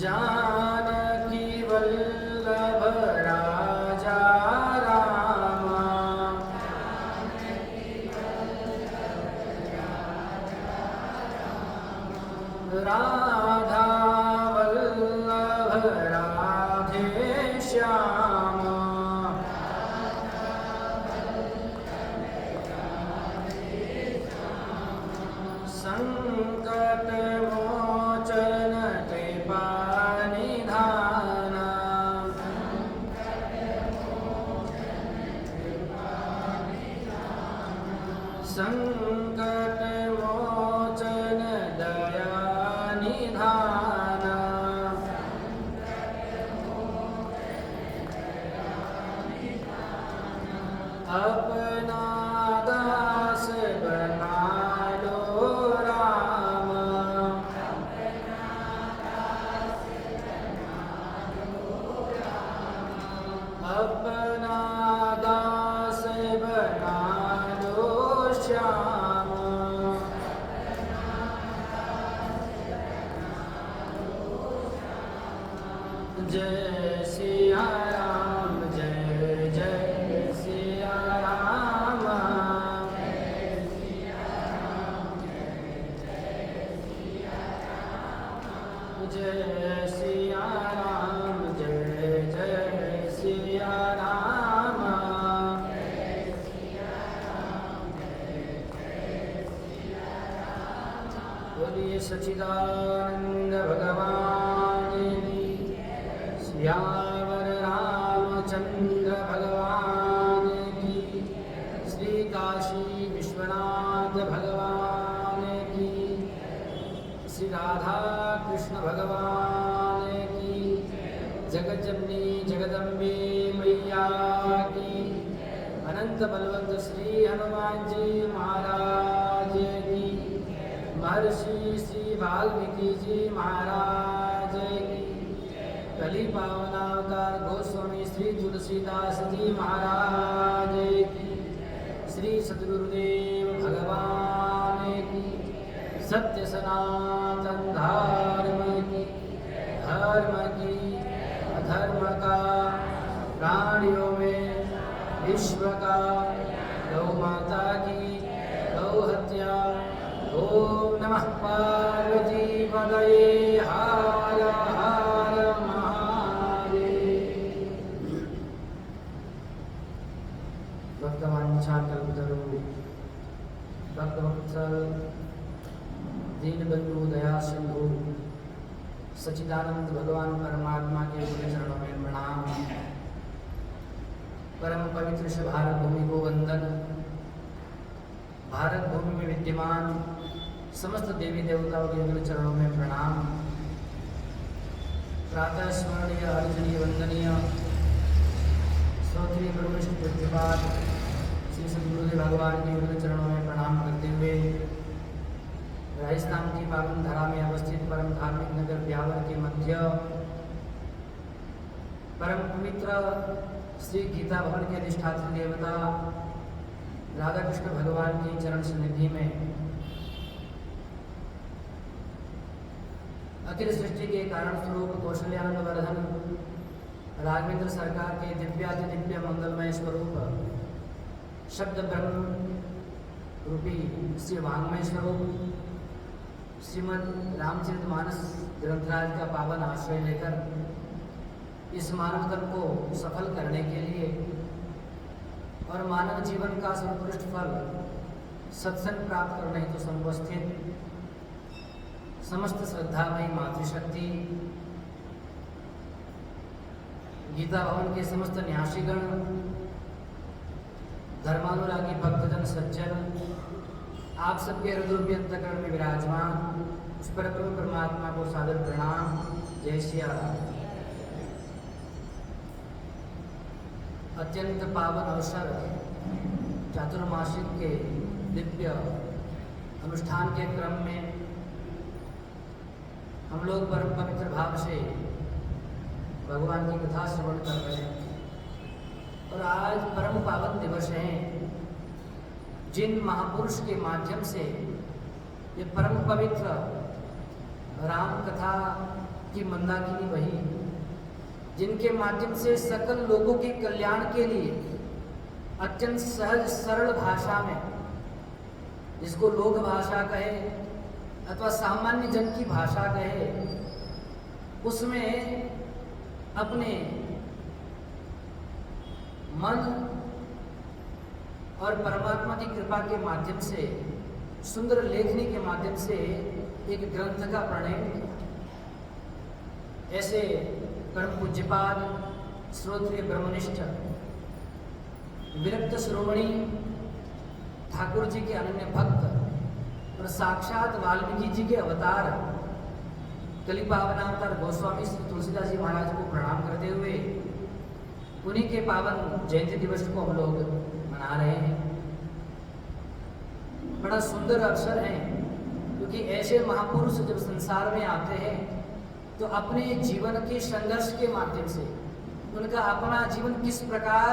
जानकी वल्लभ राजा रामा राधा वल्लभ राधे श्यामा संकट मोचन कृपा निधाना संकट मोचन दया निधाना अपना दास बना लो राम अपना दास बना लो श्याम जय सिया राम जय जय सिया राम जय सिया राम जय जय सिया राम बोलिए सच्चिदानंद भगवान की सियावर रामचंद्र भगवान की श्री काशी विश्वनाथ भगवान की श्री राधा कृष्ण भगवान की जगत जननी जगदम्बे मैया की अनंत बलवंत श्री हनुमान जी महाराज की महर्षि श्री वाल्मीकि जी महाराज की कली पावनावतार गोस्वामी श्री तुलसीदास जी महाराज की श्री सद्गुरुदेव भगवान की सत्य सनातन धर्म की अधर्म का प्राणियों में विश्व का गौ माता की गौ हत्या ओम नमः पार्वती पतये हर हर महादेव भक्तवांछाकल्पतरु भक्तवत्सल दीनबंधु दया सिंधु सच्चिदानंद भगवान परमात्मा के पूरे चरणों में प्रणाम। परम पवित्र से भारत भूमि को वंदन। भारत भूमि में विद्यमान समस्त देवी देवताओं के पूरे चरणों में प्रणाम। प्रातः स्मरणीय अर्चनीय वंदनीय श्रोत्रिय ब्रह्मनिष्ठ प्रतिपाद श्री सद्गुरुदेव भगवान के पूरे चरणों में प्रणाम करते हुए राजस्थान की पावन धरा में अवस्थित परम धार्मिक नगर ब्यावर के मध्य परम पवित्र श्री गीता भवन के अधिष्ठात्री देवता राधा कृष्ण भगवान की चरण सन्निधि में अखिल सृष्टि के कारण स्वरूप कौशल्यानंद वर्धन राघवेंद्र सरकार के दिव्याति दिव्य मंगलमय स्वरूप शब्द ब्रह्म रूपी श्री वांग्मय स्वरूप श्रीमद् रामचरितमानस ग्रंथराज का पावन आश्रय लेकर इस मानव तन को सफल करने के लिए और मानव जीवन का सर्वोत्कृष्ट फल सत्संग प्राप्त करने हेतु समुपस्थित समस्त श्रद्धामयी मातृशक्ति गीता भवन के समस्त न्यासीगण धर्मानुरागी भक्तजन सज्जन आप सबके हृदय अंतकरण में विराजमान उस परम परमात्मा को सादर प्रणाम। जय सिया राम। अत्यंत पावन अवसर चातुर्मासिक के दिव्य अनुष्ठान के क्रम में हम लोग परम पवित्र भाव से भगवान की कथा श्रवण कर रहे हैं और आज परम पावन दिवस है। जिन महापुरुष के माध्यम से ये परम पवित्र राम कथा कि मंदाकिनी वही जिनके माध्यम से सकल लोगों के कल्याण के लिए अत्यंत सहज सरल भाषा में, जिसको लोक भाषा कहे अथवा सामान्य जन की भाषा कहे, उसमें अपने मन और परमात्मा की कृपा के माध्यम से, सुंदर लेखनी के माध्यम से एक ग्रंथ का प्रणयन किया। ऐसे परम पूज्यपाद श्रोत्रिय ब्रह्मनिष्ठ विरक्त श्रोमणी ठाकुर जी के अनन्य भक्त और साक्षात वाल्मीकि जी के अवतार कली पावनावतार गोस्वामी श्री तुलसीदास जी महाराज को प्रणाम करते हुए उन्हीं के पावन जयंती दिवस को हम लोग मना रहे हैं। बड़ा सुंदर अवसर है, क्योंकि ऐसे महापुरुष जब संसार में आते हैं तो अपने जीवन के संघर्ष के माध्यम से उनका अपना जीवन किस प्रकार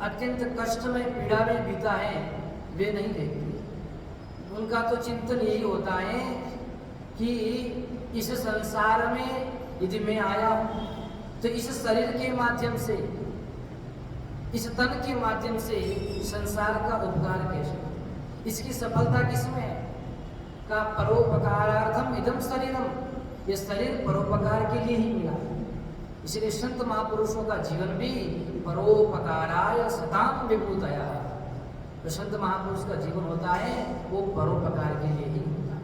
अत्यंत कष्टमय पीड़ा में बीता है वे नहीं देखते। उनका तो चिंतन यही होता है कि इस संसार में यदि मैं आया हूं तो इस शरीर के माध्यम से, इस तन के माध्यम से संसार का उपकार कैसे, इसकी सफलता किसमें है? का परोपकारार्थम इदम शरीरम, ये शरीर परोपकार के लिए ही मिला। इसलिए संत महापुरुषों का जीवन भी परोपकाराय सताम विभूतया, तो संत महापुरुष का जीवन होता है वो परोपकार के लिए ही होता है।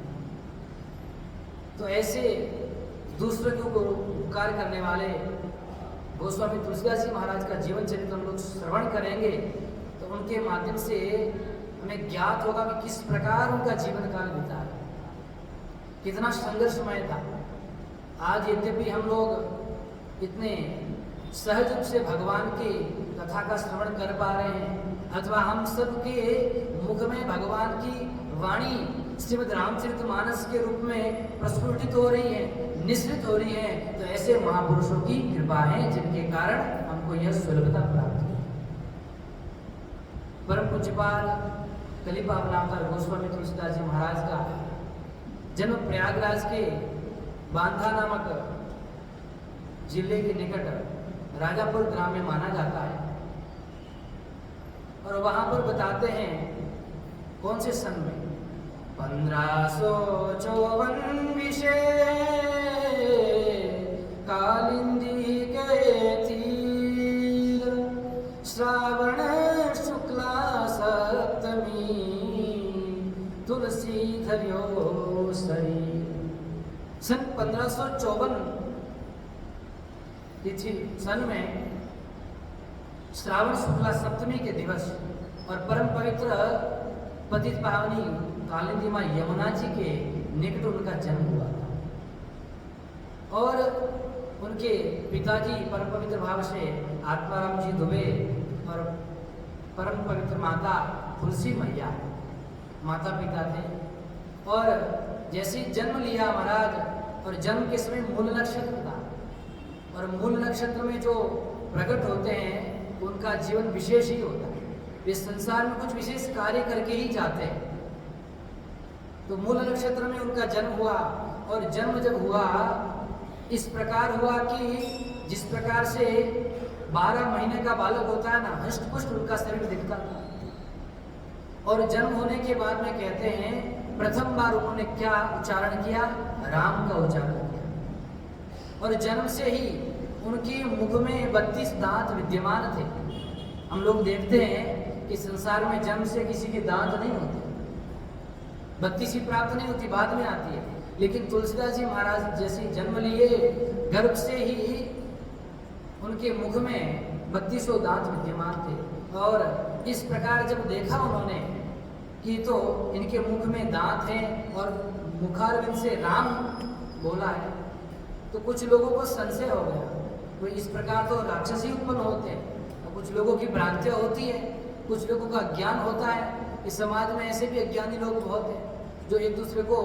तो ऐसे दूसरों को उपकार करने वाले गोस्वामी तुलसीदास जी महाराज का जीवन चरित्र हम लोग श्रवण करेंगे तो उनके माध्यम से हमें ज्ञात होगा कि किस प्रकार उनका जीवन काल बीता है, कितना संघर्षमय था। आज यद्यपि हम लोग इतने सहज रूप से भगवान की कथा का श्रवण कर पा रहे हैं अथवा हम सब के मुख में भगवान की वाणी श्रीमद् रामचरितमानस के रूप में प्रस्फुटित हो रही है, निश्रित हो रही है, तो ऐसे महापुरुषों की कृपा है जिनके कारण हमको यह सुलभता प्राप्त हुई। परम पूज्यपाल कली पावनावतार गोस्वामी तुलसीदास जी महाराज का जन्म प्रयागराज के बांधा नामक जिले के निकट राजापुर ग्राम में माना जाता है, और वहां पर बताते हैं कौन से सन में 1554 कालिंदी के तीर श्रावण शुक्ला सप्तमी तुलसी धर्यो शरीर। सन 1554 तिथि सन में श्रावण शुक्ला सप्तमी के दिवस और परम पवित्र पतित पावनी कालिंदी मां यमुना जी के निकट उनका जन्म हुआ था, और उनके पिताजी परम पवित्र भाव से आत्माराम जी दुबे और परम पवित्र माता तुलसी मैया माता पिता थे। और जैसे ही जन्म लिया महाराज, और जन्म के समय मूल नक्षत्र था, और मूल नक्षत्र में जो प्रकट होते हैं उनका जीवन विशेष ही होता है, वे संसार में कुछ विशेष कार्य करके ही जाते हैं। तो मूल नक्षत्र में उनका जन्म हुआ, और जन्म जब हुआ इस प्रकार हुआ कि जिस प्रकार से 12 महीने का बालक होता है ना, हष्ट पुष्ट उनका शरीर दिखता था। और जन्म होने के बाद में कहते हैं प्रथम बार उन्होंने क्या उच्चारण किया? राम का उच्चारण किया। और जन्म से ही उनके मुख में 32 दांत विद्यमान थे। हम लोग देखते हैं कि संसार में जन्म से किसी के दांत नहीं होते, 32 ही प्राप्त नहीं होती, बाद में आती है। लेकिन तुलसीदास जी महाराज जैसे जन्म लिए, गर्भ से ही उनके मुख में 32 दांत विद्यमान थे। और इस प्रकार जब देखा उन्होंने कि तो इनके मुख में दांत हैं और मुखारविंद से राम बोला है, तो कुछ लोगों को संशय हो गया। तो इस प्रकार तो राक्षस ही उत्पन्न होते हैं, और कुछ लोगों की भ्रांतियाँ होती है, कुछ लोगों का ज्ञान होता है। इस समाज में ऐसे भी अज्ञानी लोग बहुत हैं जो एक दूसरे को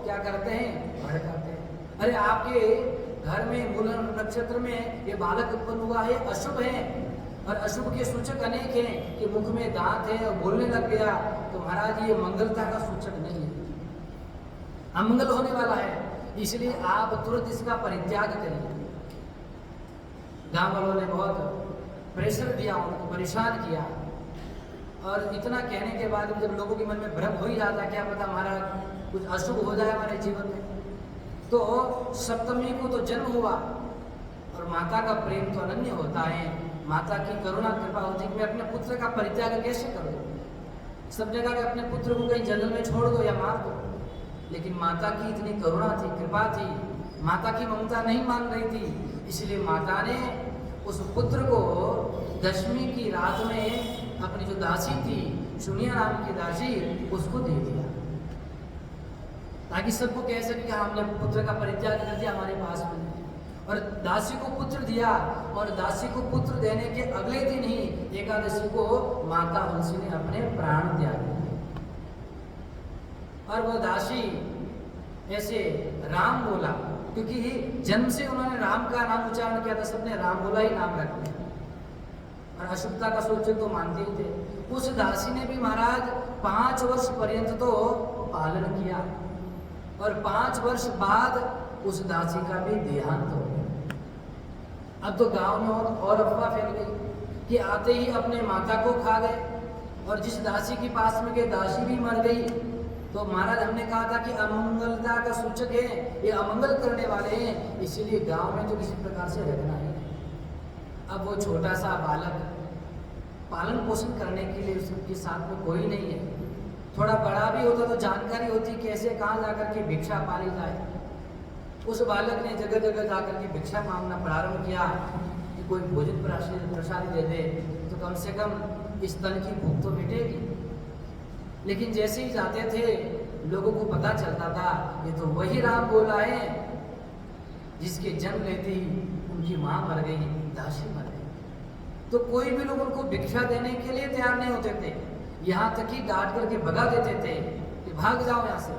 क्या करते हैं? भड़काते हैं। अरे आपके घर में मूल नक्षत्र में ये बालक उत्पन्न हुआ है, अशुभ है, और अशुभ के सूचक अनेक हैं कि मुख में दांत है और बोलने लग गया, तो महाराज ये मंगलता का सूचक नहीं है, अमंगल होने वाला है। इसलिए आप तुरंत इसका परित्याग करिए। गांव वालों ने बहुत प्रेशर दिया, उनको परेशान किया, और इतना कहने के बाद जब लोगों के मन में भ्रम हो ही जाता, क्या पता हमारा कुछ अशुभ हो जाए हमारे जीवन में। तो सप्तमी को तो जन्म हुआ, और माता का प्रेम तो अनन्य होता है, माता की करुणा कृपा होती है कि मैं अपने पुत्र का परित्याग कैसे कर दूं। सब जगह अपने पुत्र को कहीं जंगल में छोड़ दो या मार दो, लेकिन माता की इतनी करुणा थी, कृपा थी, माता की ममता नहीं मान रही थी, इसलिए माता ने उस पुत्र को दशमी की रात में अपनी जो दासी थी, सुनिया नाम की दासी, उसको दे दिया, ताकि सबको कह सके कि हमने पुत्र का परित्याग कर दिया, हमारे पास में। और दासी को पुत्र दिया, और दासी को पुत्र देने के अगले दिन ही एकादशी को माता तुलसी ने अपने प्राण त्याग दिए। और वह दासी ऐसे राम बोला, क्योंकि जन्म से उन्होंने राम का नाम उच्चारण किया था, सबने राम बोला ही नाम रख दिया, और अशुभता का सूचक तो मानते ही थे। उस दासी ने भी महाराज 5 वर्ष पर्यंत तो पालन किया, और 5 वर्ष बाद उस दासी का भी देहांत हो गया। अब तो गांव में और अफवाह फैल गई कि आते ही अपने माता को खा गए, और जिस दासी के पास में गए दासी भी मर गई। तो महाराज हमने कहा था कि अमंगलता का सूचक है, ये अमंगल करने वाले हैं, इसीलिए गांव में तो किसी प्रकार से रखना है। अब वो छोटा सा बालक, पालन पोषण करने के लिए उसके साथ में कोई नहीं है, थोड़ा बड़ा भी होता तो जानकारी होती कैसे कहाँ जाकर के भिक्षा पाली जाए। उस बालक ने जगह जगह जाकर के भिक्षा मांगना प्रारंभ किया कि कोई भोजन प्रसाद दे दे तो कम से कम इस तन की भूख तो मिटेगी। लेकिन जैसे ही जाते थे लोगों को पता चलता था ये तो वही राम बोला है जिसके जन्म लेते ही उनकी माँ मर गई, दासी मर गई। तो कोई भी लोग उनको भिक्षा देने के लिए तैयार नहीं होते थे, यहाँ तक कि डांट करके भगा देते थे कि भाग जाओ यहाँ से,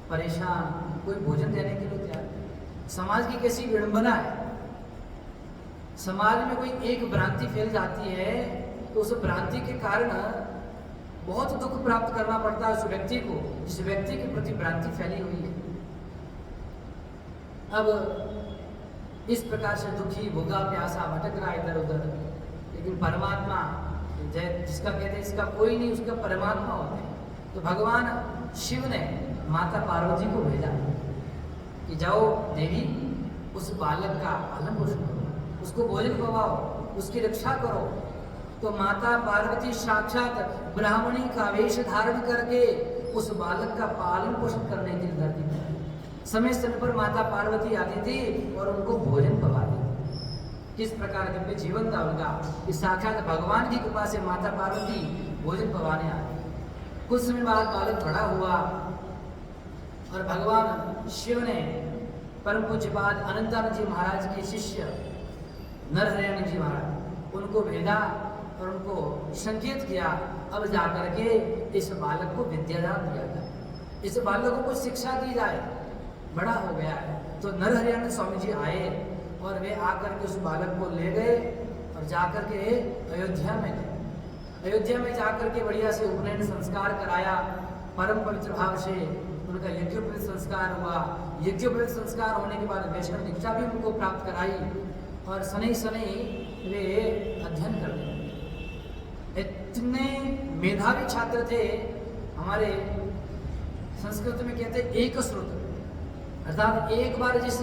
परेशान, कोई भोजन देने के लिए तैयार नहीं। समाज की कैसी विडंबना है। समाज में कोई एक भ्रांति फैल जाती है तो उस भ्रांति के कारण बहुत दुख प्राप्त करना पड़ता है उस व्यक्ति को, जिस व्यक्ति के प्रति भ्रांति फैली हुई है। अब इस प्रकार से दुखी भूखा प्यासा भटक रहा इधर उधर, लेकिन परमात्मा जिसका कहते हैं इसका कोई नहीं, उसका परमात्मा होते हैं। तो भगवान शिव ने माता पार्वती को भेजा कि जाओ देवी उस बालक का पालन पोषण करो, उसको भोजन खवाओ, उसकी रक्षा करो। तो माता पार्वती साक्षात ब्राह्मणी का वेश धारण करके उस बालक का पालन पोषण करने के लिए धरती पर समय समय पर माता पार्वती आती थी और उनको भोजन खवाती थी। किस प्रकार के जीवन था उनका, इस साक्षात भगवान की कृपा से माता पार्वती भोजन पवाने आती। कुछ समय बाद बालक बड़ा हुआ और भगवान शिव ने परम पूज्यपाद अनंतानंद जी महाराज के शिष्य नरहरियानंद जी महाराज उनको भेजा और उनको संकेत किया अब जाकर के इस बालक को विद्यादान दिया जाए, इस बालक को कुछ शिक्षा दी जाए, बड़ा हो गया है। तो नरहरियानंद स्वामी जी आए और वे आकर के उस बालक को ले गए और जाकर के अयोध्या में गए। अयोध्या में जाकर के बढ़िया से उपनयन संस्कार कराया, परम पवित्र भाव से उनका यज्ञोपवीत संस्कार हुआ। यज्ञोपवीत संस्कार होने के बाद वैष्णव दीक्षा भी उनको प्राप्त कराई और शनि शनि वे अध्ययन करते हैं। इतने मेधावी छात्र थे, हमारे संस्कृत में कहते हैं एक श्रुत, अर्थात एक बार जिस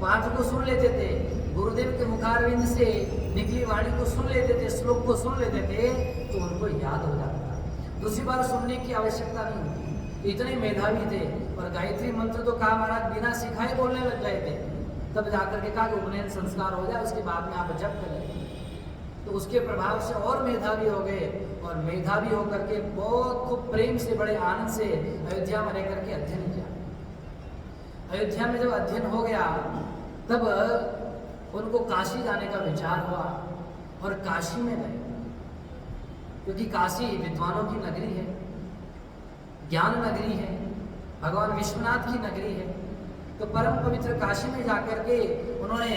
पाठ को सुन लेते थे, गुरुदेव के मुखारविंद से निकली वाणी को सुन लेते थे, श्लोक को सुन लेते थे तो उनको याद हो जाता था, दूसरी बार सुनने की आवश्यकता नहीं होती। इतने मेधावी थे और गायत्री मंत्र तो कहा महाराज बिना सिखाए बोलने लग गए थे। तब जाकर के कहा कि उपनयन संस्कार हो जाए, उसके बाद में आप जप करें। तो उसके प्रभाव से और मेधावी हो गए और मेधावी होकर के बहुत खूब प्रेम से बड़े आनंद से अयोध्या में रहकर के अध्ययन किया। अयोध्या में जब अध्ययन हो गया तब उनको काशी जाने का विचार हुआ और काशी में गए, क्योंकि काशी विद्वानों की नगरी है, ज्ञान नगरी है, भगवान विश्वनाथ की नगरी है। तो परम पवित्र काशी में जाकर के उन्होंने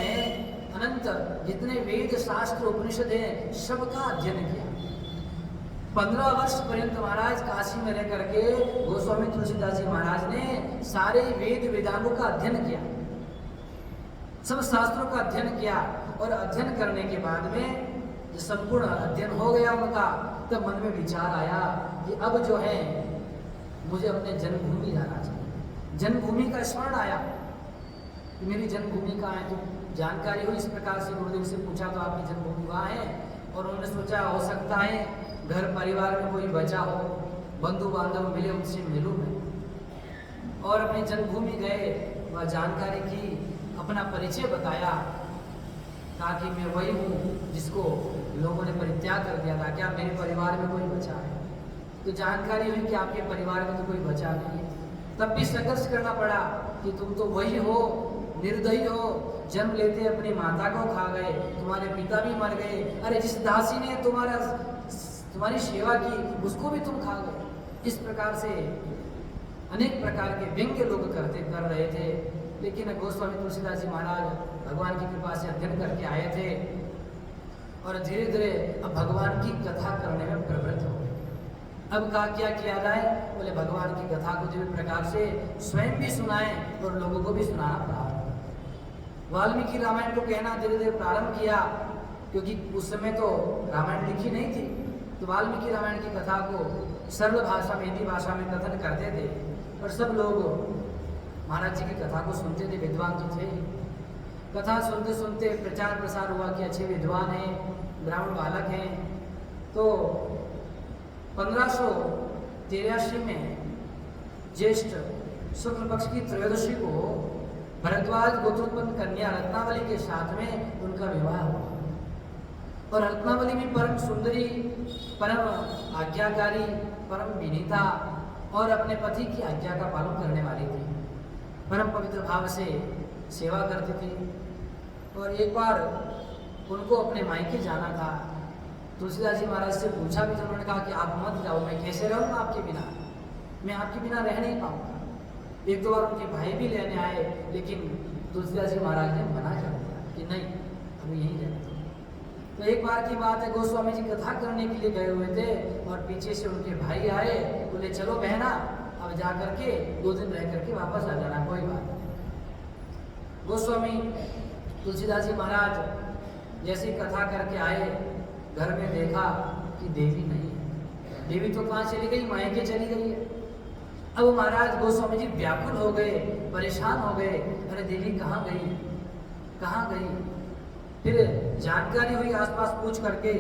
अनंत जितने वेद शास्त्र उपनिषद हैं सबका अध्ययन किया। 15 वर्ष पर्यंत महाराज काशी में रह करके गोस्वामी तुलसीदास जी महाराज ने सारे वेद वेदांगों का अध्ययन किया, सब शास्त्रों का अध्ययन किया। और अध्ययन करने के बाद में जब संपूर्ण अध्ययन हो गया उनका, तब मन में विचार आया कि अब जो है मुझे अपने जन्मभूमि जाना चाहिए। जन्मभूमि का स्मरण आया कि मेरी जन्मभूमि कहाँ है। तो जानकारी हुई इस प्रकार से, गुरुदेव से पूछा तो आपकी जन्मभूमि वहाँ है। और उन्होंने सोचा हो सकता है घर परिवार में कोई बचा हो, बंधु बांधव मिले, उनसे मिलूं मैं। और अपनी जन्मभूमि गए, वह जानकारी की, अपना परिचय बताया, कहा कि मैं वही हूँ जिसको लोगों ने परित्याग कर दिया था, क्या मेरे परिवार में कोई बचा है। तो जानकारी हुई कि आपके परिवार में तो कोई बचा नहीं है। तब भी संघर्ष करना पड़ा कि तुम तो वही हो, निर्दयी हो, जन्म लेते अपनी माता को खा गए, तुम्हारे पिता भी मर गए, अरे जिस दासी ने तुम्हारी सेवा की उसको भी तुम खा गए। इस प्रकार से अनेक प्रकार के व्यंग्य लोग कर रहे थे। लेकिन गोस्वामी तुलसीदास जी महाराज भगवान की कृपा से अध्ययन करके आए थे और धीरे धीरे अब भगवान की कथा करने में प्रवृत्त हो गए। अब क्या किया जाए, बोले भगवान की कथा को जिस प्रकार से स्वयं भी सुनाएं और लोगों को भी सुनाना पड़ा। वाल्मीकि रामायण को कहना धीरे धीरे प्रारंभ किया, क्योंकि उस समय तो रामायण लिखी नहीं थी। तो वाल्मीकि रामायण की कथा को सरल भाषा में, हिंदी भाषा में कथन करते थे और सब लोग महाराज जी की कथा को सुनते थे। विद्वान तो थे, कथा सुनते सुनते प्रचार प्रसार हुआ कि अच्छे विद्वान हैं, ब्राह्मण बालक हैं। तो 1583 में ज्येष्ठ शुक्ल पक्ष की त्रयोदशी को भरद्वाज गोत्रोत्पन्न कन्या रत्नावली के साथ में उनका विवाह हुआ। और रत्नावली भी परम सुंदरी, परम आज्ञाकारी, परम विनीता और अपने पति की आज्ञा का पालन करने वाली थी। परम पवित्र भाव से सेवा करती थी। और एक बार उनको अपने मायके जाना था। तुलसीदास जी महाराज से पूछा भी तो उन्होंने कहा कि आप मत जाओ, मैं कैसे रहूँगा आपके बिना, मैं आपके बिना रह नहीं पाऊँगा। एक दो बार उनके भाई भी लेने आए, लेकिन तुलसीदास जी महाराज ने मना कर दिया कि नहीं, अभी यहीं रहना। तो एक बार की बात है, गोस्वामी जी कथा करने के लिए गए हुए थे और पीछे से उनके भाई आए, बोले चलो बहना अब जा करके 2 दिन रह करके वापस आ जाना, कोई बात नहीं। गोस्वामी तुलसीदास जी महाराज जैसी कथा करके आए, घर में देखा कि देवी नहीं है। देवी तो कहाँ चली गई, मायके चली गई है। अब महाराज गोस्वामी जी व्याकुल हो गए, परेशान हो गए, अरे देवी कहाँ गई, कहाँ गई। फिर जानकारी हुई आसपास पूछ करके,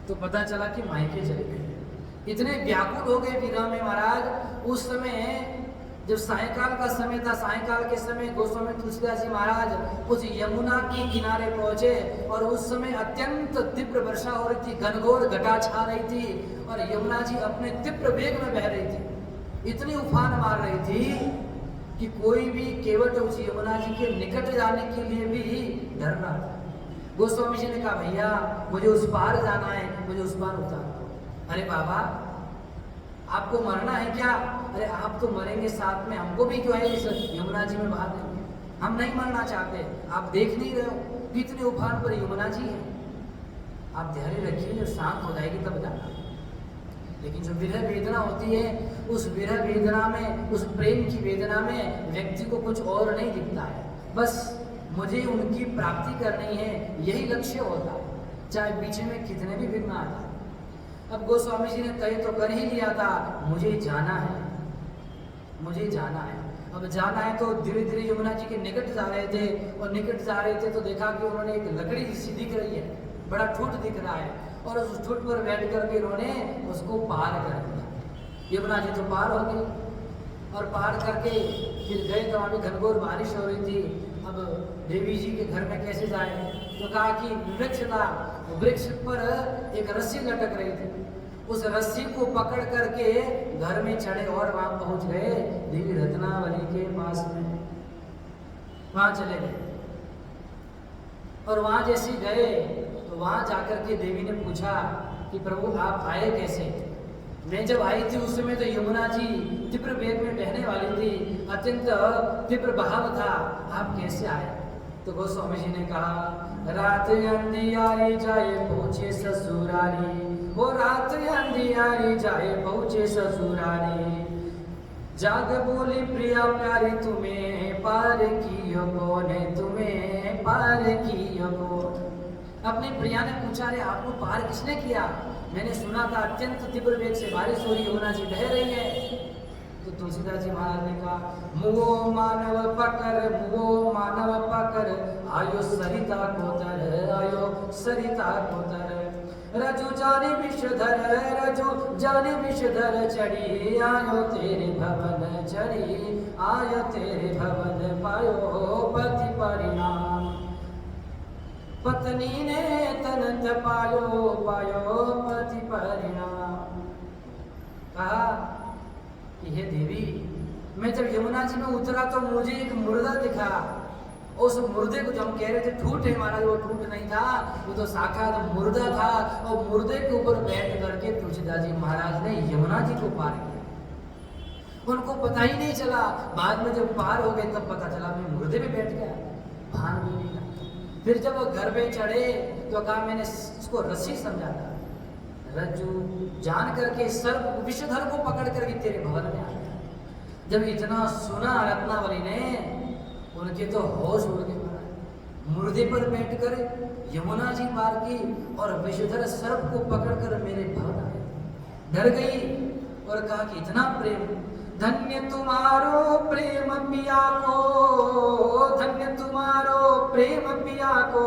तो पता चला कि मायके चले गए। इतने व्याकुल हो गए विरह में महाराज। उस समय जब सायंकाल का समय था, सायंकाल के समय गोस्वामी तुलसीदास जी महाराज उस यमुना के किनारे पहुंचे और उस समय अत्यंत तीव्र वर्षा हो रही थी, घनघोर घटा छा रही थी और यमुना जी अपने तीव्र वेग में बह रही थी। इतनी उफान मार रही थी कि कोई भी केवट उस यमुना जी के निकट जाने के लिए भी डर रहा था। गोस्वामी जी ने कहा भैया मुझे उस पार जाना है, मुझे उस पार उतार दो। अरे बाबा आपको मरना है क्या, अरे आप तो मरेंगे साथ में, हमको भी जो है इस यमुना जी में बहा देंगे, हम नहीं मरना चाहते। आप देख नहीं रहे हो कितने उफान पर यमुना जी है, आप धैर्य रखिए, जब शांत हो जाएगी तब जाना। लेकिन जो विरह वेदना होती है, उस विरह वेदना में, उस प्रेम की वेदना में व्यक्ति को कुछ और नहीं दिखता है, बस मुझे उनकी प्राप्ति करनी है, यही लक्ष्य होता है, चाहे बीच में कितने भी विघ्न आ जाए। अब गोस्वामी जी ने तय तो कर ही लिया था, मुझे जाना है, मुझे जाना है। अब जाना है तो धीरे धीरे यमुना जी के निकट जा रहे थे और निकट जा रहे थे तो देखा कि उन्होंने एक लकड़ी सी दिख रही है, बड़ा ठूठ दिख रहा है और उस ठूठ पर बैठ करके उन्होंने उसको पार कर दिया। यमुना जी तो पार हो गई और पार करके फिर गए तो वहाँ भी घनघोर बारिश हो रही थी। अब देवी जी के घर में कैसे जाए, तो कहा कि वृक्ष था, वृक्ष पर एक रस्सी लटक रही थी, उस रस्सी को पकड़ करके घर में चढ़े और वहां पहुंच गए देवी रत्नावली के पास में, वहां चले गए। और वहां जैसे गए तो वहां जाकर के देवी ने पूछा कि प्रभु आप आए कैसे। मैं जब आई थी उस समय तो यमुना जी तीव्र वेग में बहने वाली थी, अत्यंत तीव्र बहाव था, आप कैसे आए। तो गोस्वामी जी ने कहा रात अंधियारी जाए पहुंचे ससुरारी, वो रात अंधियारी जाए पहुँचे ससुरारी। जाग बोली प्रिया प्यारी तुम्हें पार कियो कौन है, तुम्हें पार कियो कौन। अपनी प्रिया ने पूछा, रे आपको पार किसने किया? मैंने सुना था अत्यंत तीव्र वेग से बारिश हो रही, यमुना जी बह रही है। तो तुलसीदास जी महाराज ने कहा, मुओ मानव पकर आयो सरिता को तर, आयो सरिता को तर। रजू जाने विषधर, रजू जाने विषधर चढ़ी, आयो तेरे भवन चढ़ी, आयो तेरे भवन पायो पति परिणाम। पत्नी ने तन तपायो, पायो पति परिणाम। कहा कि हे देवी, मैं जब यमुना जी में उतरा तो मुझे एक मुर्दा दिखा। उस मुर्दे को जो हम कह रहे थे ठूठ है महाराज, वो ठूठ नहीं था, वो तो साक्षात मुर्दा था। और मुर्दे के ऊपर बैठ करके तुलसीदास जी महाराज ने यमुना जी को पार किया। उनको पता ही नहीं चला, बाद में जब पार हो गए तब पता चला मैं मुर्दे पे बैठ गया, भान भी नहीं था। फिर जब वो घर पे चढ़े तो कहा, मैंने इसको रस्सी समझा था, रज्जू जान करके सर्प विषधर को पकड़ करके तेरे भवन में आ गया। जब इतना सुना रत्नावली ने, उनके तो होश उड़ के मारा। मुर्दे पर बैठकर यमुना जी पार की और विषधर सर्प को पकड़कर मेरे भवन आए। डर गई और कहा कि इतना प्रेम, धन्य तुम्हारो प्रेम पिया को, धन्य तुम्हारो प्रेम पिया को,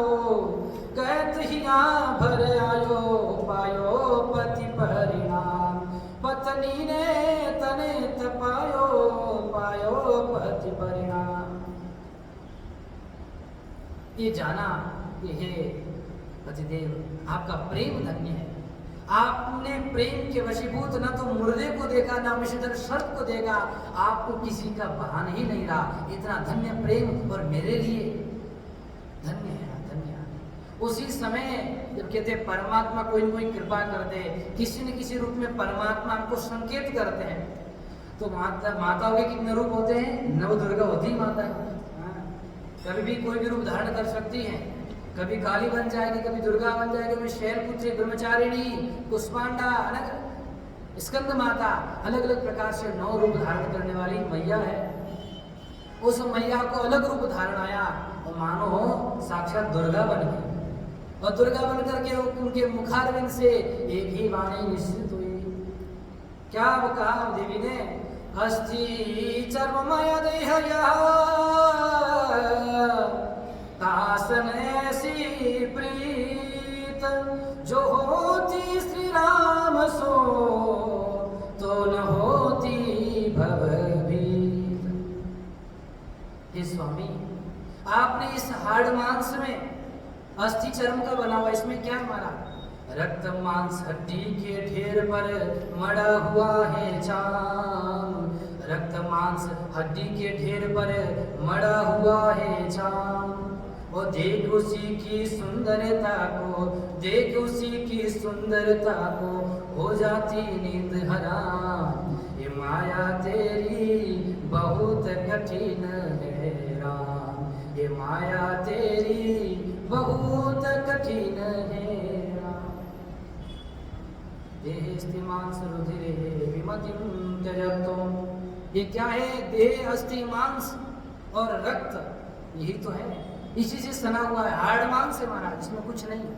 कहत हिया भर आयो पायो पति परिणाम। पत्नी ने तने तपायो, पायो पति परिणाम। ये जाना कि हे पतिदेव आपका प्रेम धन्य है। आपने प्रेम के वशीभूत न तो मुर्दे को देखा, ना विषधर सर्प को देखा, आपको किसी का भान ही नहीं रहा। इतना धन्य प्रेम और मेरे लिए धन्य है, धन्य है। उसी समय जब कहते परमात्मा कोई न कोई कृपा कर दे, किसी न किसी रूप में परमात्मा हमको संकेत करते हैं। तो माताओं के कितने रूप होते हैं? नव दुर्गा होती ही माता है। कभी भी कोई भी रूप धारण कर सकती हैं। कभी काली बन जाएगी, कभी दुर्गा बन जाएगी, कभी शैलपुत्री, ब्रह्मचारिणी, कुष्मांडा, अलग स्कंद माता, अलग अलग प्रकार से 9 रूप धारण करने वाली मैया है। उस मैया को अलग रूप धारण आया और मानो साक्षात दुर्गा बन गई। और दुर्गा बन करके उनके मुखारविंद से एक ही वाणी निश्चित हुई। क्या वो कहा देवी ने? अस्थि चर्ममय देह तासन ऐसी प्रीत, जो होती श्री राम सो तो न होती भवभीत। हे स्वामी, आपने इस हाड़ मांस में अस्थि चर्म का बना हुआ, इसमें क्या मारा? रक्त मांस हड्डी के ढेर पर मड़ा हुआ है चाम। रक्त मांस हड्डी के ढेर पर मड़ा हुआ है चाम। वो देख उसी की सुंदरता को, देख उसी की सुंदरता को, हो जाती नींद हराम। ये माया तेरी बहुत कठिन है राम, ये माया तेरी बहुत कठिन है राम। देह मांस रुधिरे विमतिम त्यजतो। ये क्या है? देह, अस्थि, मांस और रक्त, यही तो है। इसी से सना हुआ है, हाड़ मांस से महाराज, इसमें कुछ नहीं है।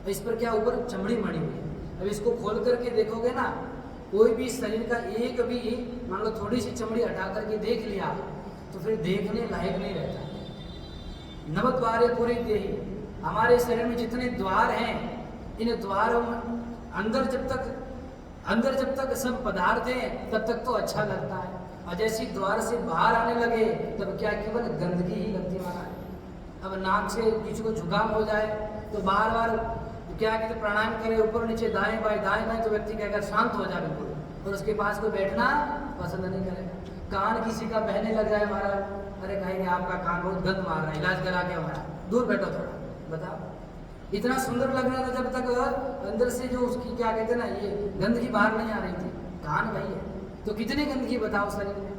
इस पर क्या ऊपर चमड़ी मड़ी हुई है। अब इसको खोल करके देखोगे ना, कोई भी शरीर का एक भी मान लो थोड़ी सी चमड़ी हटा करके देख लिया तो फिर देखने लायक नहीं रहता। नव द्वारे पूरी देही, हमारे शरीर में जितने द्वार हैं, इन द्वारों में अंदर जब तक सब पदार्थ हैं तब तक तो अच्छा लगता है, और जैसे द्वार से बाहर आने लगे तब क्या केवल गंदगी ही लगती महाराज। अब नाक से किसी को जुकाम हो जाए तो बार बार क्या कहते प्राणायाम करे, ऊपर नीचे दाएं बाएं, तो व्यक्ति क्या शांत हो जाए बिल्कुल, और उसके पास कोई बैठना पसंद नहीं करेगा। कान किसी का बहने लग जाए महाराज, अरे कहेंगे आपका कान बहुत गंद मार रहा है, इलाज करा के हमारा, दूर बैठो थोड़ा। बताओ, इतना सुंदर लग रहा था जब तक अंदर से जो उसकी क्या कहते ना, ये गंदगी बाहर नहीं आ रही थी। कान वही है तो कितनी गंदगी बताओ शरीर में।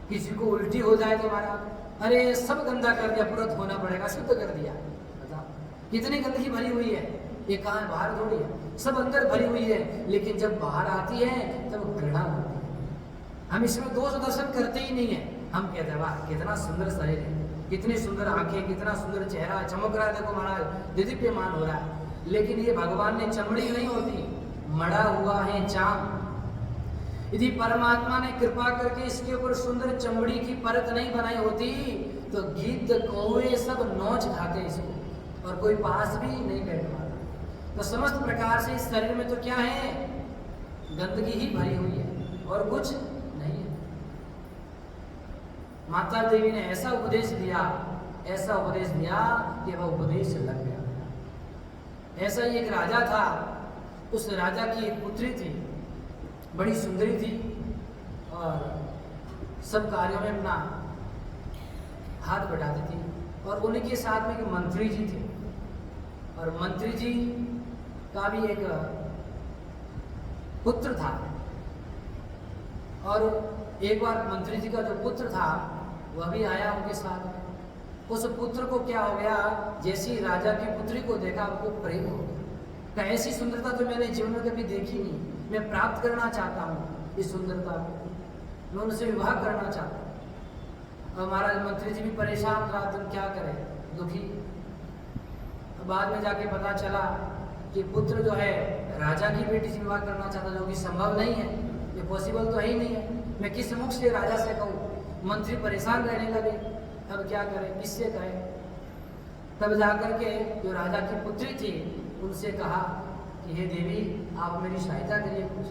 किसी को उल्टी हो जाए तो हमारा, अरे सब गंदा कर दिया, पूरा धोना पड़ेगा, शुद्ध कर दिया। बताओ कितनी गंदगी भरी हुई है। ये कान बाहर थोड़ी है, सब अंदर भरी हुई है, लेकिन जब बाहर आती है तब घृणा होती है। हम इसमें दोष दर्शन करते ही नहीं है। हम कहते हैं वाह कितना सुंदर शरीर है, कितनी सुंदर आंखें, कितना सुंदर चेहरा, चमक रहा है, देखो महाराज दिव्यमान हो रहा है। लेकिन ये भगवान ने चमड़ी नहीं होती, मड़ा हुआ है चाम। यदि परमात्मा ने कृपा करके इसके ऊपर सुंदर चमड़ी की परत नहीं बनाई होती तो गिद्ध कौवे सब नोच खाते इसको और कोई पास भी नहीं बैठ पाता। तो समस्त प्रकार से इस शरीर में तो क्या है, गंदगी ही भरी हुई है और कुछ नहीं है। माता देवी ने ऐसा उपदेश दिया कि वह उपदेश लग गया। ऐसा ही एक राजा था, उस राजा की एक पुत्री थी, बड़ी सुंदरी थी और सब कार्यों में अपना हाथ बटाती थी। और उन्हीं के साथ में एक मंत्री जी थे और मंत्री जी का भी एक पुत्र था। और एक बार मंत्री जी का जो पुत्र था वह भी आया उनके साथ में। उस पुत्र को क्या हो गया, जैसी राजा की पुत्री को देखा उनको प्रेम हो गया। ऐसी सुंदरता तो मैंने जीवन में कभी देखी नहीं, मैं प्राप्त करना चाहता हूँ इस सुंदरता को, मैं उनसे विवाह करना चाहता हूँ। और महाराज मंत्री जी भी परेशान, रात दिन क्या करे, दुखी। बाद में जाके पता चला कि पुत्र जो है राजा की बेटी से विवाह करना चाहता, जो कि संभव नहीं है, ये पॉसिबल तो है ही नहीं है। मैं किस मुख से राजा से कहूँ। मंत्री परेशान रहने लगे, अब क्या करें, किससे कहें। तब जाकर के जो राजा की पुत्री थी उनसे कहा कि हे देवी आप मेरी सहायता करिए कुछ,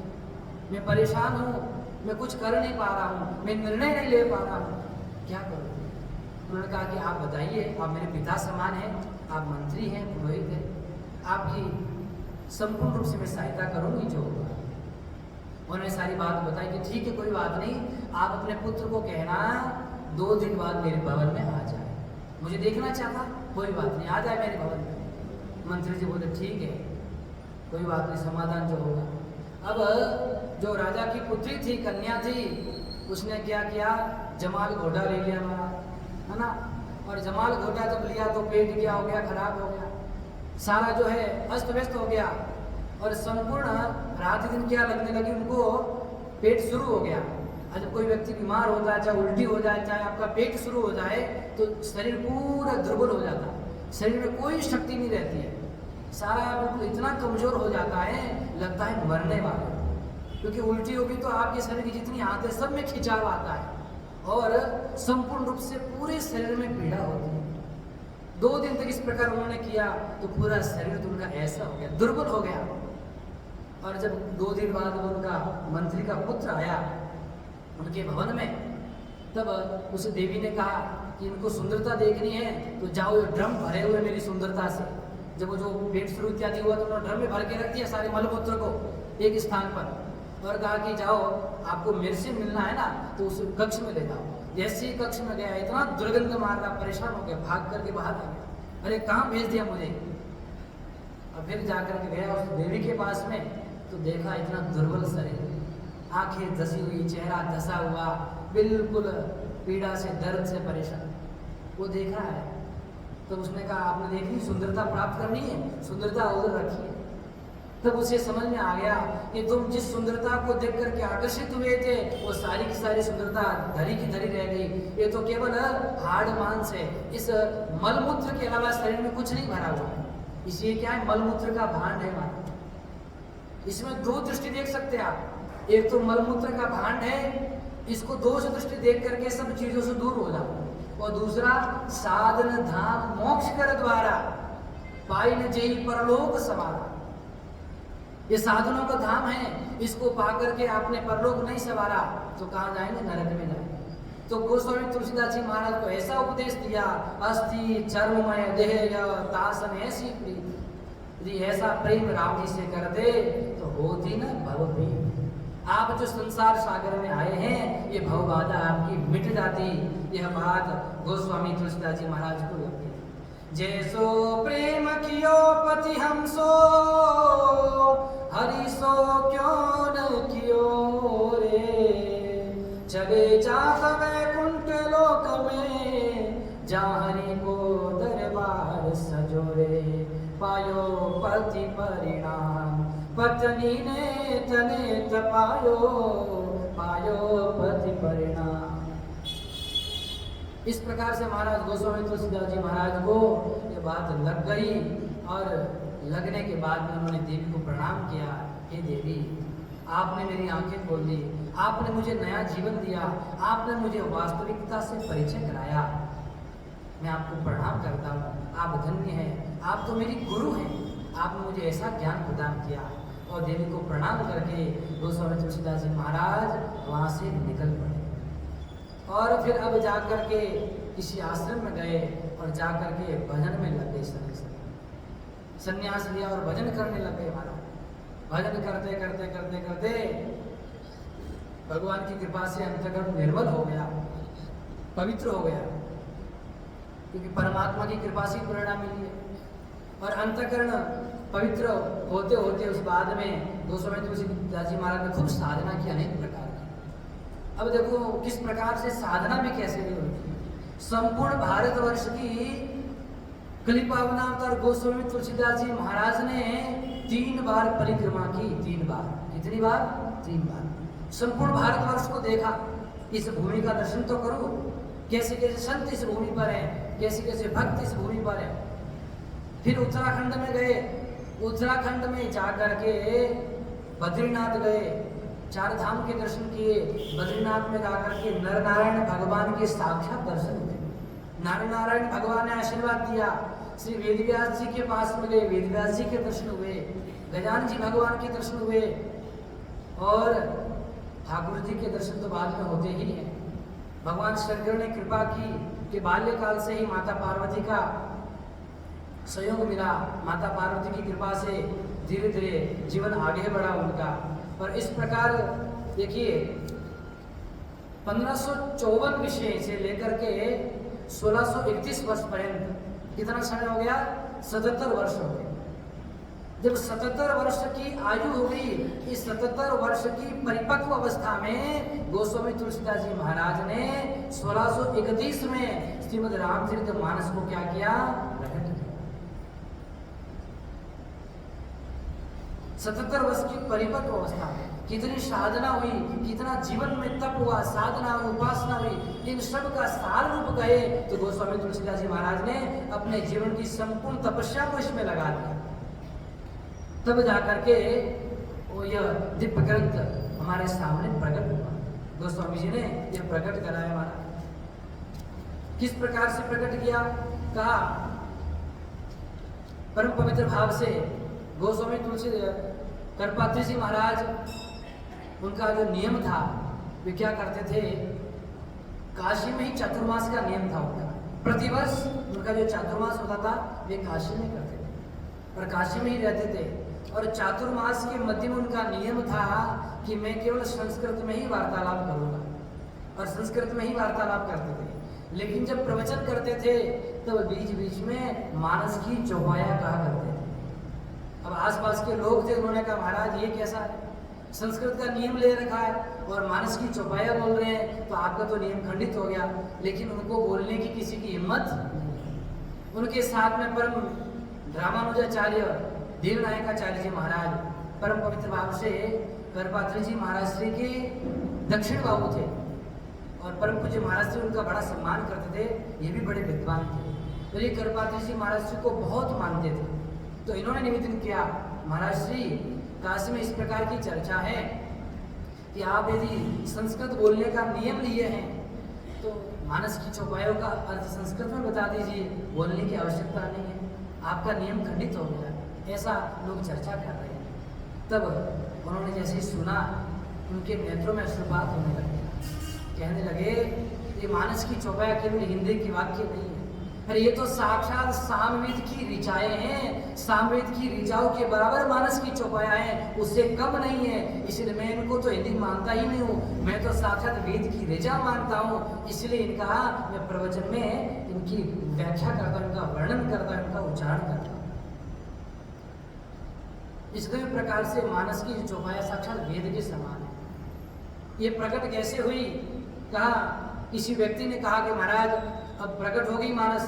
मैं परेशान हूँ, मैं कुछ कर नहीं पा रहा हूँ, मैं निर्णय नहीं ले पा रहा हूँ, क्या करूँ। उन्होंने कहा कि आप बताइए, आप मेरे पिता समान हैं, आप मंत्री हैं, पुरोहित हैं, आपकी संपूर्ण रूप से मैं सहायता करूँगी जो होगा। उन्होंने सारी बात बताई कि ठीक है कोई बात नहीं, आप अपने पुत्र को कहना 2 दिन बाद मेरे भवन में आ जाए, मुझे देखना चाहता, कोई बात नहीं आ जाए मेरे भवन में। मंत्री जी बोले ठीक है कोई बात नहीं, समाधान जो होगा। अब जो राजा की पुत्री थी, कन्या थी, उसने क्या किया, जमाल घोटा ले लिया हमारा, है ना। और जमाल घोटा जब लिया तो पेट क्या हो गया, खराब हो गया, सारा जो है अस्त व्यस्त हो गया। और संपूर्ण रात दिन क्या लगने लगी उनको, पेट शुरू हो गया। और जब कोई व्यक्ति बीमार होता है, चाहे उल्टी हो जाए, चाहे आपका पेट शुरू हो जाए, तो शरीर पूरा दुर्बल हो जाता है, शरीर में कोई शक्ति नहीं रहती है, सारा बिल्कुल इतना कमजोर हो जाता है, लगता है मरने वाला। क्योंकि उल्टी होगी तो आपके शरीर की जितनी आंतें सब में खिंचाव आता है और संपूर्ण रूप से पूरे शरीर में पीड़ा होती है। 2 दिन तक इस प्रकार उन्होंने किया तो पूरा शरीर तो उनका ऐसा हो गया, दुर्बल हो गया। और जब 2 दिन बाद उनका मंत्री का पुत्र आया उनके भवन में, तब उस देवी ने कहा कि इनको सुंदरता देखनी है तो जाओ, ड्रम भरे हुए मेरी सुंदरता से। जब वो जो पेट शुरू इत्यादि हुआ तो उन्होंने ड्रम में भर के रख दिया सारे मलमूत्र को एक स्थान पर, और कहा कि जाओ आपको मेरे से मिलना है ना तो उस कक्ष में ले जाओ। जैसे ही कक्ष में गया, इतना दुर्गंध मार रहा, परेशान हो गया, भाग करके बाहर आ गया, अरे कहाँ भेज दिया मुझे। और फिर जाकर के गया उस देवी के पास में तो देखा इतना दुर्बल शरीर, आंखें धसी हुई, चेहरा धसा हुआ, बिल्कुल पीड़ा से, दर्द से परेशान। वो देखा है तो उसने कहा आपने देखनी, सुंदरता प्राप्त करनी है, सुंदरता उधर रखी है। तब उसे समझ में आ गया कि तुम जिस सुंदरता को देख करके आकर्षित हुए थे वो सारी की सारी सुंदरता धरी की धरी रह गई, ये तो केवल हाड़ मांस है, इस मलमूत्र के अलावा शरीर में कुछ नहीं भरा हुआ है। इसलिए क्या है, मलमूत्र का भांड है हमारा। इसमें 2 दृष्टि देख सकते हैं आप, एक तो मलमूत्र का भांड है, इसको दोष दृष्टि देख करके सब चीजों से दूर हो जाओ, और दूसरा साधन धाम मोक्ष कर द्वारा पाइन जेई परलोक सवारा। ये साधनों का धाम है, इसको पाकर के आपने परलोक नहीं सवारा तो कहाँ जाएंगे, नरक में जाएंगे। तो गोस्वामी तुलसीदास जी महाराज को ऐसा उपदेश दिया, अस्थि चर्ममय देह तासन ऐसी प्रीति, यदि ऐसा प्रेम राम जी से कर दे तो होती न भवभीति। आप जो संसार सागर में आए हैं ये भवबाधा आपकी मिट जाती। यह बात गोस्वामी तुलसीदास जी महाराज को लगती। जैसो प्रेम कियो पति हमसो, हरि सो क्यों न कियो रे। चले जात वैकुंठ लोक में, जहाँ हरि को दरबार सजोरे। पायो पति परिणाम पत्नी ने तने तपायो, पायो पति परिणाम। इस प्रकार से महाराज गोस्वामी तुलसीदास जी महाराज को ये बात लग गई और लगने के बाद में उन्होंने देवी को प्रणाम किया। हे देवी, आपने मेरी आंखें खोल दी, आपने मुझे नया जीवन दिया, आपने मुझे वास्तविकता से परिचय कराया। मैं आपको प्रणाम करता हूँ, आप धन्य हैं, आप तो मेरी गुरु हैं, आपने मुझे ऐसा ज्ञान प्रदान किया। और देवी को प्रणाम करके गोस्वामी तुलसीदास जी महाराज वहाँ से निकल पड़े और फिर अब जा कर के किसी आश्रम में गए और जा कर के भजन में लग गए। संन्यास लिया और भजन करने लग गए। महाराज भजन करते करते करते करते भगवान की कृपा से अंतःकरण निर्मल हो गया, पवित्र हो गया, क्योंकि परमात्मा की कृपा से प्रेरणा मिली है। और अंतःकरण पवित्र होते होते उस बाद में गोस्वामी तुलसीदास जी महाराज ने खूब साधना की, अनेक प्रकार की। अब देखो किस प्रकार से साधना भी कैसे नहीं होती। संपूर्ण भारतवर्ष की कलिपावनावतार गोस्वामी तुलसीदास जी महाराज ने 3 बार परिक्रमा की। 3 बार। कितनी बार? 3 बार। संपूर्ण भारतवर्ष को देखा, इस भूमि का दर्शन तो करो, कैसे कैसे संत इस भूमि पर हैं, कैसे कैसे भक्त इस भूमि पर हैं। फिर उत्तराखंड में गए, उत्तराखंड में जाकर के बद्रीनाथ गए, 4 धाम के दर्शन किए। बद्रीनाथ में जाकर के नर नारायण भगवान के साक्षात दर्शन हुए। नर नारायण भगवान ने आशीर्वाद दिया। श्री वेदव्यास जी के पास में गए, वेदव्यास जी के दर्शन हुए, गजानन जी भगवान के दर्शन हुए और ठाकुर जी के दर्शन तो बाद में होते ही हैं। भगवान शंकर ने कृपा की कि बाल्यकाल से ही माता पार्वती का सहयोग मिला। माता पार्वती की कृपा से धीरे धीरे जीवन आगे बढ़ा उनका। और इस प्रकार देखिए 1554 विषय से लेकर के 1631 वर्ष पर्यंत कितना समय हो गया? 77 वर्ष हो गए। जब 77 वर्ष की आयु हो गई, इस 77 वर्ष की परिपक्व अवस्था में गोस्वामी तुलसीदास जी महाराज ने 1631 में श्रीमद् रामचरितमानस को क्या किया? प्रकट किया। 77 वर्ष की परिपक्व अवस्था में कितनी साधना हुई, कितना जीवन में तप हुआ, साधना हुई, उपासना हुई, इन सब का सार रूप गए तो गोस्वामी तुलसीदास जी महाराज ने अपने जीवन की संपूर्ण तपस्या को इसमें लगा दिया। तब जाकर के वो यह दिव्य ग्रंथ हमारे सामने प्रकट हुआ। गोस्वामी जी ने यह प्रकट कराया। हमारा किस प्रकार से प्रकट किया? कहा परम पवित्र भाव से गोस्वामी तुलसी करपात्री जी महाराज, उनका जो नियम था वे क्या करते थे? काशी में ही चातुर्मास का नियम था उनका। प्रतिवर्ष उनका जो चातुर्मास होता था वे काशी में करते थे और काशी में ही रहते थे। और चातुर्मास के मध्य में उनका नियम था कि मैं केवल संस्कृत में ही वार्तालाप करूंगा और संस्कृत में ही वार्तालाप करते थे। लेकिन जब प्रवचन करते थे तो बीच बीच में मानस की चौपाया कहा करते थे। अब आसपास के लोग थे, उन्होंने कहा महाराज ये कैसा है? संस्कृत का नियम ले रखा है और मानस की चौपाया बोल रहे हैं, तो आपका तो नियम खंडित हो गया। लेकिन उनको बोलने की किसी की हिम्मत नहीं। उनके साथ में परम रामानुजाचार्य देवनायकाचार्य जी महाराज परम पवित्र भाव से करपात्री जी महाराज श्री के दक्षिण बाबू थे और परम पूज्य महाराज श्री उनका बड़ा सम्मान करते थे। ये भी बड़े विद्वान थे, तो ये करपात्री जी महाराज श्री को बहुत मानते थे। तो इन्होंने निवेदन किया, महाराज श्री काशी में इस प्रकार की चर्चा है कि आप यदि संस्कृत बोलने का नियम लिए हैं तो मानस की चौपायों का अर्थ संस्कृत में बता दीजिए, बोलने की आवश्यकता नहीं है, आपका नियम खंडित हो गया। ऐसा लोग चर्चा कर रहे हैं। तब उन्होंने जैसे सुना, उनके नेत्रों में अश्रुपात होने लगे। कहने लगे ये मानस की चौपाया केवल हिंदी की वाक्य नहीं है, अरे ये तो साक्षात सामवेद की ऋचाएं हैं। सामवेद की ऋचाओं के बराबर मानस की चौपाया है, उससे कम नहीं है। इसलिए मैं इनको तो हिंदी मानता ही नहीं हूँ, मैं तो साक्षात वेद की ऋचा मानता हूँ। इसलिए इनका मैं प्रवचन में इनकी व्याख्या करता हूँ, इनका वर्णन करता हूँ, इनका उच्चारण करता हूँ। इस प्रकार से मानस की चौपाया साक्षात वेद के समान है। ये प्रकट कैसे हुई? कहा किसी व्यक्ति ने कहा कि महाराज अब प्रकट हो गई मानस,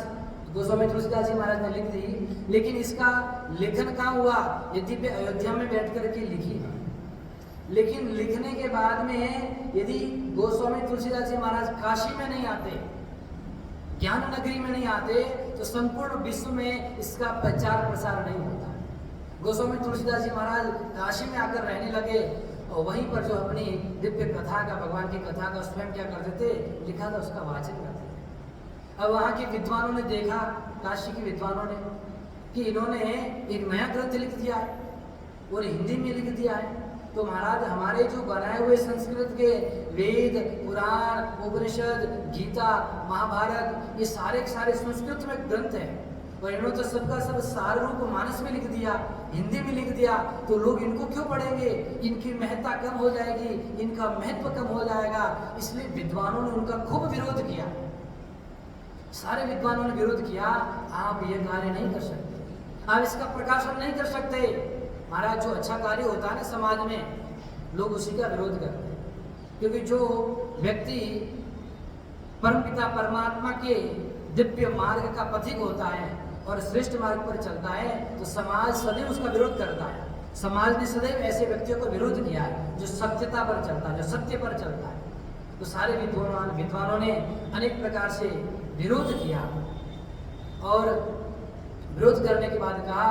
गोस्वामी तुलसीदास जी महाराज ने लिख दी, लेकिन इसका लेखन कहाँ हुआ? यद्यपि अयोध्या में बैठ करके लिखी, लेकिन लिखने के बाद में यदि गोस्वामी तुलसीदास जी महाराज काशी में नहीं आते, ज्ञान नगरी में नहीं आते, तो संपूर्ण विश्व में इसका प्रचार प्रसार नहीं होता। गोस्वामी तुलसीदास जी महाराज काशी में आकर रहने लगे और वहीं पर जो अपनी दिव्य कथा का, भगवान की कथा का स्वयं क्या करते थे, लिखा था उसका वाचन करते थे। अब वहाँ के विद्वानों ने देखा, काशी के विद्वानों ने, कि इन्होंने एक नया ग्रंथ लिख दिया है और हिंदी में लिख दिया है, तो महाराज हमारे जो बनाए हुए संस्कृत के वेद, पुराण, उपनिषद, गीता, महाभारत, ये सारे के सारे संस्कृत में ग्रंथ हैं, और इन्होंने तो सबका सब सार रूप मानस में लिख दिया, हिंदी में लिख दिया, तो लोग इनको क्यों पढ़ेंगे? इनकी महत्ता कम हो जाएगी, इनका महत्व कम हो जाएगा। इसलिए विद्वानों ने उनका खूब विरोध किया, सारे विद्वानों ने विरोध किया। आप ये कार्य नहीं कर सकते, आप इसका प्रकाशन नहीं कर सकते। महाराज जो अच्छा कार्य होता है ना समाज में, लोग उसी का विरोध करते हैं, क्योंकि जो व्यक्ति परमपिता परमात्मा के दिव्य मार्ग का पथिक होता है और श्रेष्ठ मार्ग पर चलता है, तो समाज सदैव उसका विरोध करता है। समाज ने सदैव ऐसे व्यक्तियों को विरोध किया है जो सत्यता पर चलता है, जो सत्य पर चलता है। तो सारे विद्वानों ने अनेक प्रकार से विरोध किया, और विरोध करने के बाद कहा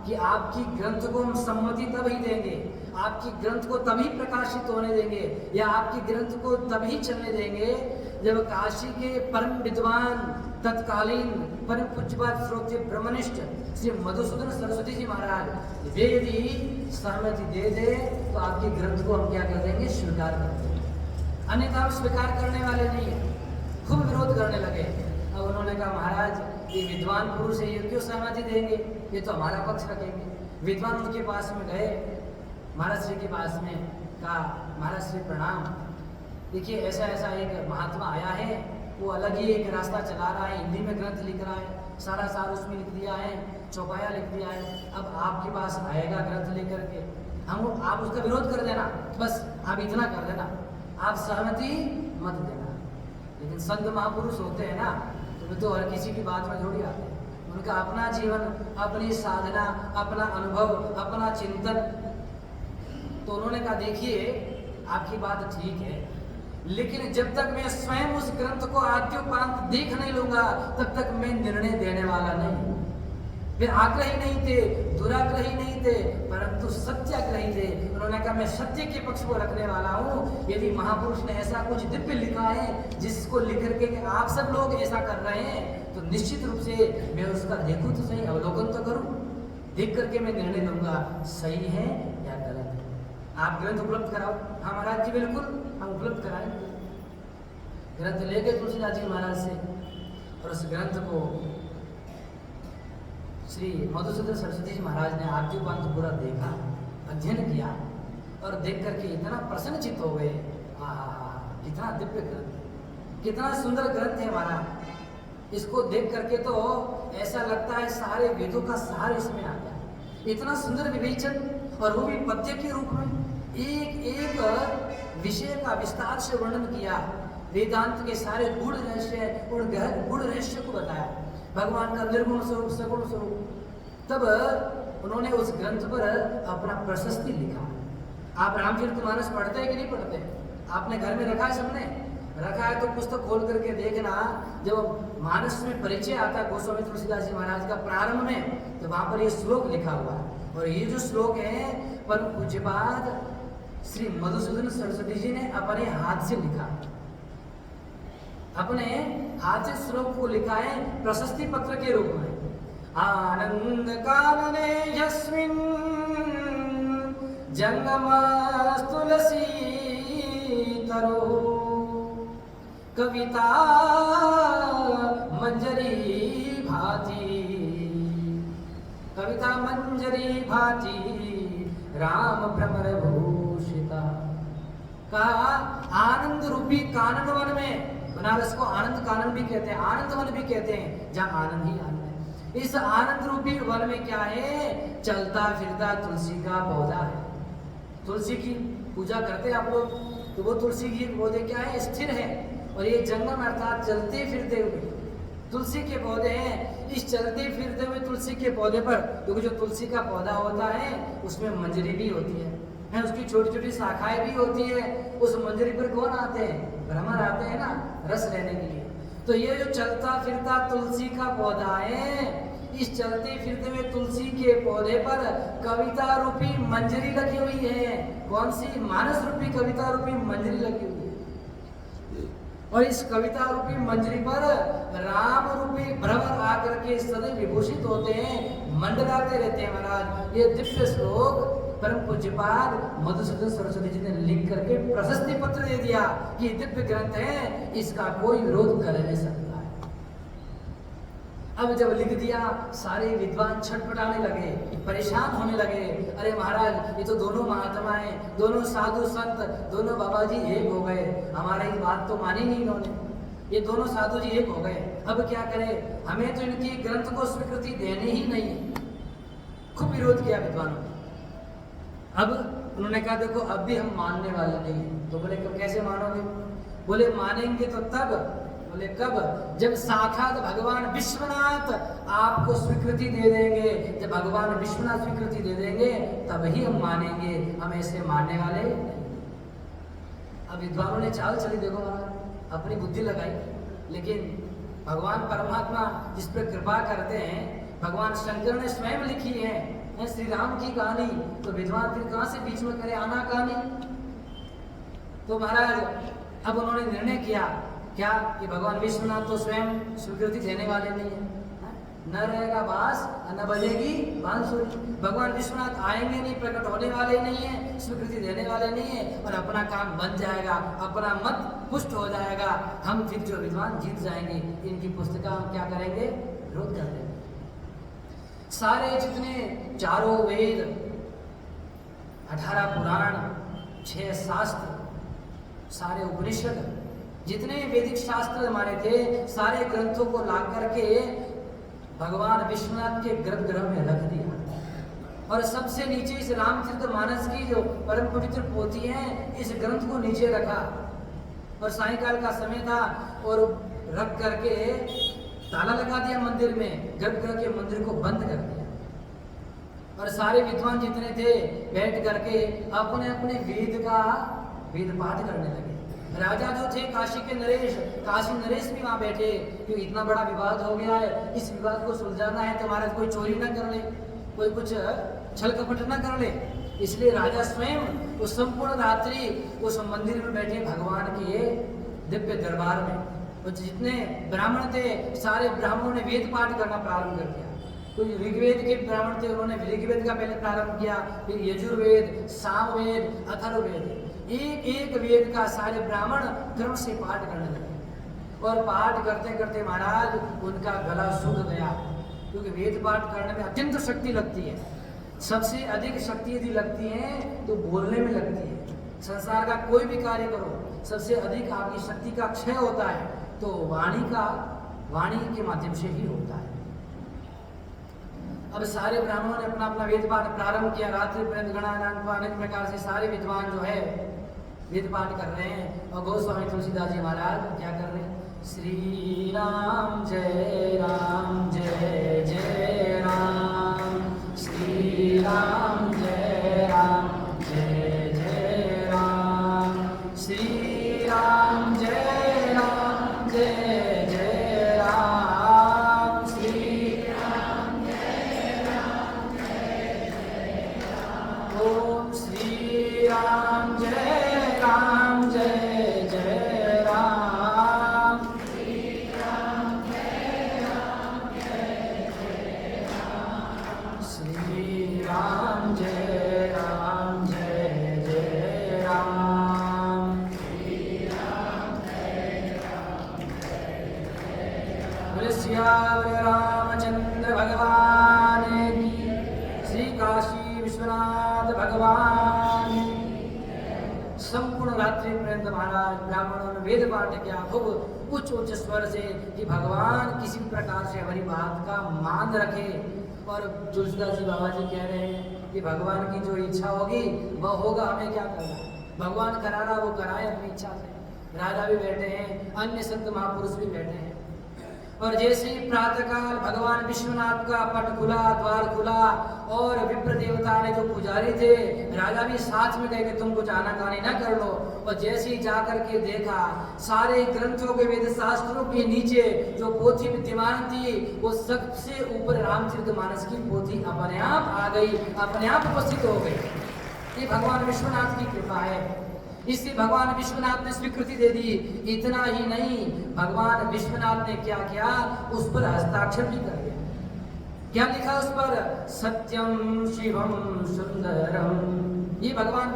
कि आपकी ग्रंथ को हम सम्मति तब ही देंगे, आपकी ग्रंथ को तभी प्रकाशित होने देंगे, या आपकी ग्रंथ को तभी चलने देंगे जब काशी के परम विद्वान, तत्कालीन परम पूज्यपाद श्रोत्य ब्रह्मनिष्ठ श्री मधुसूदन सरस्वती जी महाराज वे यदि सहमति दे दे, तो आपके ग्रंथ को हम क्या कर देंगे? स्वीकार कर देंगे। अन्यथा हम स्वीकार करने वाले नहीं है। खूब विरोध करने लगे। अब उन्होंने कहा, महाराज ये विद्वान पुरुष है, ये क्यों सहमति देंगे? ये तो हमारा पक्ष रखेंगे। विद्वान उनके पास में गए, महाराज श्री के पास में, कहा, महाराज श्री प्रणाम, देखिए ऐसा ऐसा एक महात्मा आया है, वो अलग ही एक रास्ता चला रहा है, हिंदी में ग्रंथ लिख रहा है, सारा सार उसमें लिख दिया है, चौपाया लिख दिया है। अब आपके पास आएगा ग्रंथ लेकर के, आप उसका विरोध कर देना, बस आप इतना कर देना, आप सहमति मत देना। लेकिन संत महापुरुष होते हैं ना, तो वे तो हर किसी की बात में थोड़ी आते हैं। उनका अपना जीवन, अपनी साधना, अपना अनुभव, अपना चिंतन। तो उन्होंने कहा, देखिए आपकी बात ठीक है, लेकिन जब तक मैं स्वयं उस ग्रंथ को आद्योपांत देख नहीं लूंगा, तब तक मैं निर्णय देने वाला नहीं। वे आग्रही नहीं थे, दुराग्रही नहीं थे, परंतु सत्याग्रही थे। उन्होंने कहा, मैं सत्य के पक्ष को रखने वाला हूँ। यदि महापुरुष ने ऐसा कुछ दिव्य लिखा है, जिसको लिख करके आप सब लोग ऐसा कर रहे हैं, तो निश्चित रूप से मैं उसका देखूं तो सही, अवलोकन तो करूं, देख करके मैं निर्णय लूंगा सही है या गलत है। आप ग्रंथ उपलब्ध कराओ। हाँ महाराज जी, बिल्कुल हम उपलब्ध कराएंगे। ग्रंथ ले गए तुलसीदास जी महाराज से, और उस ग्रंथ को श्री मधुसूदन सरस्वती जी महाराज ने आद्योपांत पूरा देखा, अध्ययन किया, और देख करके इतना प्रसन्नचित्त हो गए। कितना दिव्य ग्रंथ, कितना सुंदर ग्रंथ है हमारा। इसको देख करके तो ऐसा लगता है सारे वेदों का सार इसमें आ गया। इतना सुंदर विवेचन, और वो भी पद्य के रूप में एक एक विषय का विस्तार से वर्णन किया, वेदांत के सारे गूढ़ रहस्य, उन गूढ़ रहस्य को बताया, भगवान का निर्गुण स्वरूप, सगुण स्वरूप। तब उन्होंने उस ग्रंथ पर अपना प्रशस्ति लिखा। आप रामचरितमानस पढ़ते हैं कि नहीं पढ़ते? आपने घर में रखा है? सबने रखा है तो पुस्तक खोल करके देखना। जब मानस में परिचय आता है गोस्वामी तुलसीदास जी महाराज का प्रारंभ में, तो वहां पर ये श्लोक लिखा हुआ है, और ये जो श्लोक है परम पूज्यपाद श्री मधुसूदन सरस्वती जी ने अपने हाथ से लिखा, अपने हाथ से श्लोक को लिखा है प्रशस्ति पत्र के रूप में। आनंद कानने यस्मिन् जंगमस्तुलसी तरो कविता मंजरी भाति, कविता मंजरी भाति राम भ्रमर भूषिता। कहा, आनंद रूपी कानन वन में, बनारस को आनंद कानन भी कहते हैं, आनंद वन भी कहते हैं, जहाँ आनंद ही आनंद है। इस आनंद रूपी वन में क्या है? चलता फिरता तुलसी का पौधा है। तुलसी की पूजा करते हैं आप लोग, तो वो तुलसी की पौधे क्या है? स्थिर है। और ये जंगम अर्थात चलते फिरते हुए तुलसी के पौधे हैं, इस चलते फिरते हुए तुलसी के पौधे पर, क्योंकि जो तुलसी का पौधा होता है उसमें मंजरी भी होती है, उसकी छोटी छोटी शाखाएं भी होती है। उस मंजरी पर कौन आते हैं? भ्रमर आते हैं ना, रस लेने के लिए। तो ये जो चलता फिरता तुलसी का पौधा है, इस चलते फिरते हुए तुलसी के पौधे पर कविता रूपी मंजरी लगी हुई है। कौन सी? मानस रूपी कविता रूपी मंजरी लगी हुई है। और इस कविता रूपी मंजरी पर राम रूपी भ्रमर आकर के सदैव विभूषित होते हैं, मंडराते रहते हैं। महाराज ये दिव्य श्लोक परम पूज्यपाद मधुसूदन सरस्वती जी ने लिख करके प्रशस्ति पत्र दे दिया कि दिव्य ग्रंथ है, इसका कोई विरोध कर नहीं सकता है। अब जब लिख दिया, सारे विद्वान छटपटाने लगे, परेशान होने लगे। अरे महाराज, ये तो दोनों महात्मा हैं, दोनों साधु संत, दोनों बाबा जी एक हो गए, हमारी बात तो मानी नहीं इन्होंने। ये दोनों साधु जी एक हो गए, अब क्या करें? हमें तो इनके ग्रंथ को स्वीकृति देनी ही नहीं है। खूब विरोध किया विद्वानों ने। अब उन्होंने कहा देखो अब भी हम मानने वाले नहीं हैं। तो बोले कैसे मानोगे? बोले मानेंगे तो तब। बोले कब? जब साक्षात भगवान विश्वनाथ आपको स्वीकृति दे देंगे। जब भगवान विश्वनाथ स्वीकृति दे देंगे तब ही हम मानेंगे, हम ऐसे मानने वाले नहीं। अब विद्वानों ने चाल चली, देखो महाराज, अपनी बुद्धि लगाई, लेकिन भगवान परमात्मा जिस पर कृपा करते हैं, भगवान शंकर ने स्वयं लिखी है श्री राम की कहानी, तो विद्वान फिर कहां से बीच में करे आना कहानी? तो महाराज अब उन्होंने निर्णय किया क्या कि भगवान विश्वनाथ तो स्वयं स्वीकृति देने वाले नहीं है, न रहेगा बांस न बजेगी बांसुरी। भगवान विश्वनाथ आएंगे नहीं, प्रकट होने वाले नहीं है, स्वीकृति देने वाले नहीं है, और अपना काम बन जाएगा, अपना मत पुष्ट हो जाएगा। हम फिर जो विद्वान जीत जाएंगे, इनकी पुस्तिका हम क्या करेंगे? विरोध कर देंगे। सारे जितने चारों वेद, 18 पुराण, 6 शास्त्र, सारे उपनिषद, जितने वैदिक शास्त्र हमारे थे, सारे ग्रंथों को ला करके भगवान विश्वनाथ के गर्भगृह में रख दिया। और सबसे नीचे इस रामचरितमानस की जो परम पवित्र पोथी है, इस ग्रंथ को नीचे रखा। और सायंकाल का समय था और रख करके ताला लगा दिया मंदिर में, गर्भगृह के मंदिर को बंद कर दिया। और सारे विद्वान जितने थे बैठ करके अपने अपने वेद पाठ करने लगे। राजा जो थे काशी नरेश भी वहां बैठे, क्योंकि इतना बड़ा विवाद हो गया है, इस विवाद को सुलझाना है तो हमारा कोई चोरी ना कर ले, कोई कुछ छल कपट ना कर ले। इसलिए राजा स्वयं उस संपूर्ण रात्रि उस मंदिर में बैठे भगवान के दिव्य दरबार में। और जितने ब्राह्मण थे, सारे ब्राह्मणों ने वेद पाठ करना प्रारंभ कर दिया। कोई ऋग्वेद के ब्राह्मण थे, उन्होंने ऋग्वेद का पहले प्रारंभ किया, फिर यजुर्वेद, सामवेद, अथर्ववेद, एक एक वेद का सारे ब्राह्मण क्रम से पाठ करने लगे। और पाठ करते करते महाराज उनका गला सूख गया, क्योंकि वेद पाठ करने में अत्यंत शक्ति लगती है। सबसे अधिक शक्ति यदि लगती है तो बोलने में लगती है। संसार का कोई भी कार्य करो, सबसे अधिक आपकी शक्ति का क्षय होता है तो वाणी के माध्यम से ही होता है। अब सारे ब्राह्मणों ने अपना अपना वेद पाठ प्रारंभ किया। रात्रि पर्यंत गणानाम अनेक प्रकार से सारे विद्वान जो है वेद पाठ कर रहे हैं। और गोस्वामी तुलसीदास जी महाराज क्या कर रहे हैं? श्री राम जय राम जय जय राम, श्री राम जय राम जय जय राम, श्री राम जय राम जय जय राम, श्री राम जय राम जय जय राम, ओम श्री राम जय राम जय जय राम, श्री राम जय राम जय जय राम, श्री राम जय राम जय जय राम, श्री राम जय राम जय जय राम। बोले सियावर रामचंद्र भगवान की, श्री काशी विश्वनाथ भगवान की। संपूर्ण रात्रि पर्यंत महाराज ब्राह्मणों ने वेद पाठ किया खूब उच्च उच्च स्वर से कि भगवान किसी भी प्रकार से हमारी बात का मान रखे। और तुलसीदास जी बाबा जी कह रहे हैं कि भगवान की जो इच्छा होगी वह होगा, हमें क्या करना, भगवान करा रहा वो कराए अपनी इच्छा से। राजा भी बैठे हैं, अन्य संत महापुरुष भी बैठे हैं। और जैसे ही प्रातःकाल भगवान विश्वनाथ का पट खुला, द्वार खुला और विप्र देवता ने जो पुजारी थे राजा भी साथ में गए कि तुम कुछ आनाकानी ना कर लो। और जैसे ही जाकर के देखा सारे ग्रंथों के वेद शास्त्रों के नीचे जो पोथी विद्यमान थी वो सबसे ऊपर रामचरितमानस की पोथी अपने आप आ गई, अपने आप उपस्थित हो गई। ये भगवान विश्वनाथ की कृपा है। इससे भगवान विश्वनाथ ने स्वीकृति दे दी। इतना ही नहीं, भगवान विश्वनाथ ने क्या किया, उस पर हस्ताक्षर भी कर दिया। क्या लिखा उस पर? सत्यम शिवम सुंदरम। ये भगवान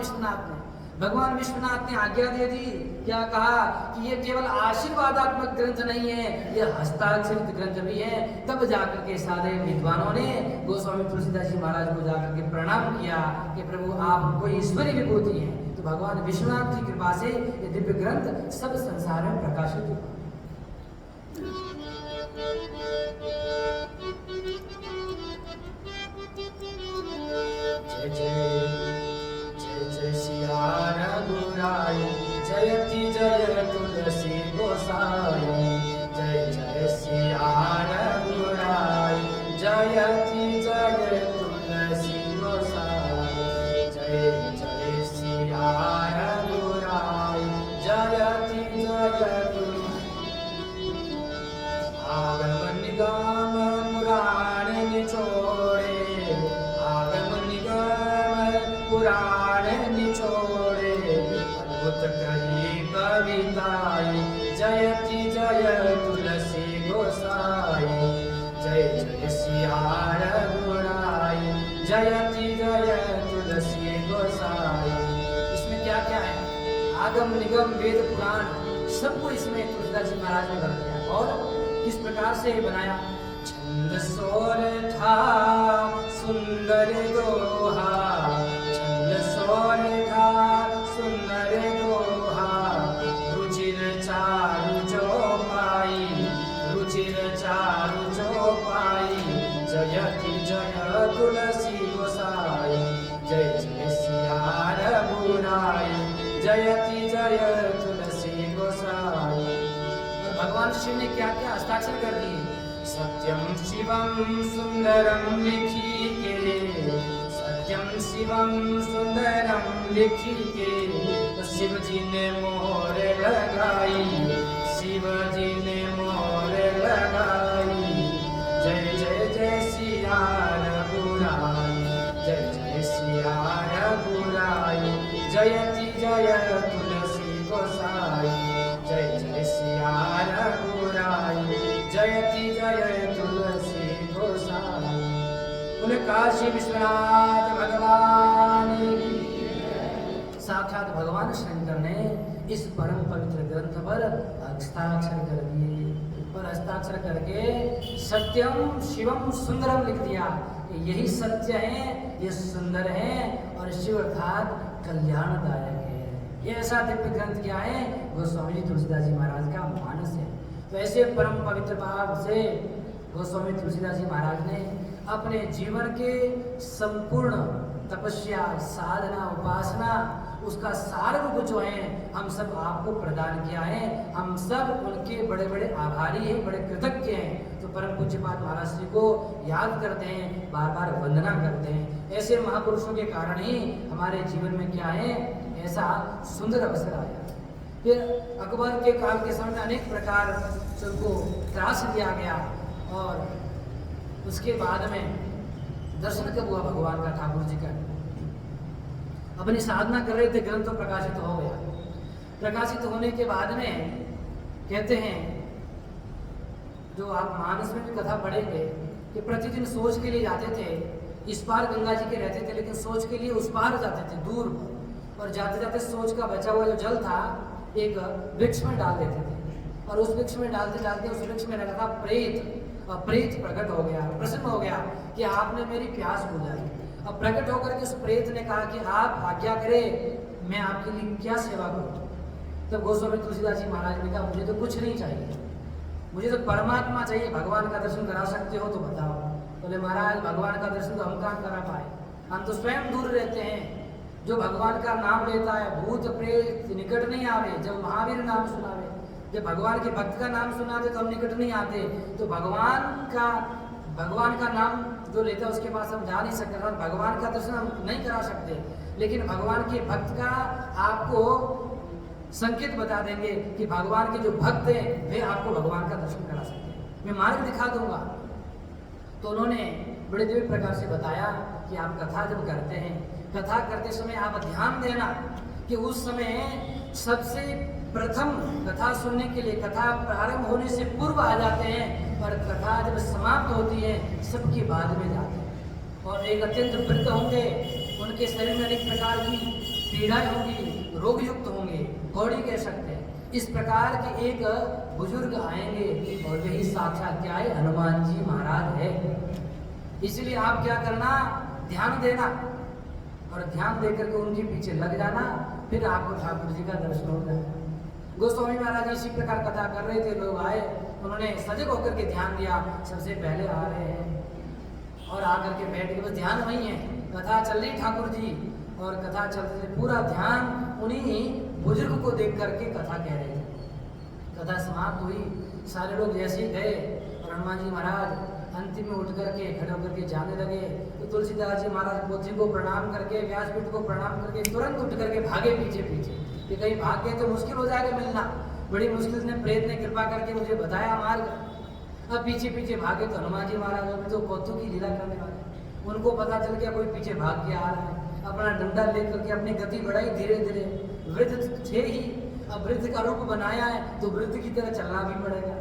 विश्वनाथ ने आज्ञा दे दी। क्या कहा कि ये केवल आशीर्वादात्मक ग्रंथ नहीं है, ये हस्ताक्षरित ग्रंथ भी है। तब जाकर के सारे विद्वानों ने गोस्वामी तुलसीदास जी महाराज को जाकर के प्रणाम किया कि प्रभु आप कोई ईश्वरी विभूति है। तो भगवान विश्वनाथ की कृपा से ये दिव्य ग्रंथ सब संसार में प्रकाशित हुआ। जय जय जय जय सिया रघुराई, जयति जय तुलसी गोसाई। जय जय सिया रघुराई, जयति जय तुलसी गोसाई। जय जय सिया रघुराई, जयति जय तुलसी। आगम निगम पुराण निचोड़े, आगम निगम पुराण निचोड़े। अद्भुत कही कविताई, जयति जय तुलसी गोसाई। जय जय सिया रघुराई, जयति जय तुलसी गोसाई। इसमें क्या क्या है? आगम निगम वेद पुराण सबको इसमें तुलसीदास जी महाराज ने कर दिया। और किस प्रकार से ये बनाया? छंद सोर था सुंदर दोहा, छंद सोर था सुंदर दोहा। रुचिर चारु चौपाई, रुचिर चारु चौपाई। जयति जय तुलसी गोसाई। जय जय सिया रघुराई, जयति जय तुलसी गोसाई। और भगवान शिव ने क्या क्या हस्ताक्षर कर दिए? सत्यम शिवम सुंदरम लिखी के, सत्यम शिवम सुंदरम लिखी के। शिव जी ने मोहर लगाई, शिव जी ने मोहर लगाई। जय जय जय सिया रघुराई, जय जय सिया रघुराई। जयति जय तुलसी गोसाई। जय जय सिया रघुराई, जयति जय तुलसी गोसाई। बोले काशी विश्वनाथ भगवान की। साक्षात भगवान शंकर ने इस परम पवित्र ग्रंथ पर हस्ताक्षर कर दिए और हस्ताक्षर करके सत्यम शिवम सुंदरम लिख दिया। यही सत्य है, ये सुंदर है और शिव अर्थात कल्याणदायक है। ये ऐसा दिव्य ग्रंथ क्या है? गोस्वामी जी तुलसीदास जी महाराज का मानस है। तो ऐसे परम पवित्र भाव से गोस्वामी तुलसीदास जी महाराज ने अपने जीवन के संपूर्ण तपस्या, साधना, उपासना, उसका सार रूप जो है हम सब आपको प्रदान किया है। हम सब उनके बड़े बड़े आभारी हैं, बड़े कृतज्ञ हैं। तो परम पूज्यपाद महाराज जी को याद करते हैं, बार बार वंदना करते हैं। ऐसे महापुरुषों के कारण ही हमारे जीवन में क्या है, ऐसा सुंदर अवसर आया। फिर अकबर के काल के समय अनेक प्रकार से उनको त्रास दिया गया और उसके बाद में दर्शन कब हुआ भगवान का, ठाकुर जी का। अपनी साधना कर रहे थे, ग्रंथ तो प्रकाशित हो गया। प्रकाशित होने के बाद में कहते हैं, जो आप मानस में भी कथा पढ़ेंगे कि प्रतिदिन सोच के लिए जाते थे। इस पार गंगा जी के रहते थे, लेकिन सोच के लिए उस पार जाते थे, दूर। और जाते जाते सोच का बचा हुआ जो जल था एक वृक्ष में डाल देते थे। और उस वृक्ष में डालते डालते उस वृक्ष में लगा था प्रेत। और प्रेत प्रकट हो गया, प्रसन्न हो गया कि आपने मेरी प्यास बुझाई। अब प्रकट होकर के उस प्रेत ने कहा कि आप आज्ञा करें, मैं आपके लिए क्या सेवा करूं। तब गोस्वामी तुलसीदास जी महाराज ने कहा, मुझे तो कुछ नहीं चाहिए, मुझे तो परमात्मा चाहिए। भगवान का दर्शन करा सकते हो तो बताओ। बोले महाराज भगवान का दर्शन तो हम कहाँ करा पाए, हम तो स्वयं दूर रहते हैं। जो भगवान का नाम लेता है भूत प्रेत निकट नहीं आवे, जब महावीर नाम सुनावे। जब भगवान के भक्त का नाम सुनाते तो हम निकट नहीं आते, तो भगवान का नाम जो लेता है उसके पास हम जा नहीं सकते, और भगवान का दर्शन हम नहीं करा सकते, लेकिन भगवान के भक्त का आपको संकेत बता देंगे कि भगवान के जो भक्त हैं वे आपको भगवान का दर्शन करा सकते हैं, मैं मार्ग दिखा दूंगा। तो उन्होंने बड़े दिव्य प्रकार से बताया कि आप कथा जब करते हैं, कथा करते समय आप ध्यान देना कि उस समय सबसे प्रथम कथा सुनने के लिए कथा प्रारंभ होने से पूर्व आ जाते हैं, और कथा जब समाप्त होती है सबके बाद में जाते हैं। और एक अत्यंत वृद्ध होंगे, उनके शरीर में अनेक प्रकार की पीड़ाएं होंगी, रोग युक्त होंगे, घोड़ी कह सकते हैं। इस प्रकार के एक बुजुर्ग आएंगे और वही साक्षात क्या है, हनुमान जी महाराज है। इसलिए आप क्या करना, ध्यान देना, और ध्यान देकर के उनके पीछे लग जाना, फिर आपको ठाकुर जी का दर्शन हो जाए। गोस्वामी महाराज इसी प्रकार कथा कर रहे थे, लोग आए, उन्होंने सजग होकर के ध्यान दिया, सबसे पहले आ रहे हैं, और आकर के बैठ के बस ध्यान वही है, कथा चल रही ठाकुर जी, और कथा चलते थे पूरा ध्यान उन्हीं बुजुर्ग को देख करके कथा कह रहे थे। कथा समाप्त हुई, सारे लोग जैसे ही गए और हनुमान जी महाराज अंतिम में उठ करके खड़े होकर के जाने लगे, तो तुलसीदास जी महाराज पोथी को प्रणाम करके, व्यासपीठ को प्रणाम करके तुरंत उठ करके भागे पीछे पीछे, कि कहीं भाग गए तो मुश्किल हो जाएगा मिलना। बड़ी मुश्किल से प्रेत ने कृपा करके मुझे बताया मार्ग, अब पीछे पीछे भागे तो हनुमान जी महाराज अभी तो पोथों की लीला करने वाले, उनको पता चल गया कोई पीछे भाग के आ रहा है, अपना डंडा लेकर के अपनी गति बढ़ाई धीरे धीरे। वृद्ध थे ही, अब वृद्ध का रूप बनाया है तो वृद्ध की तरह चलना भी पड़ेगा।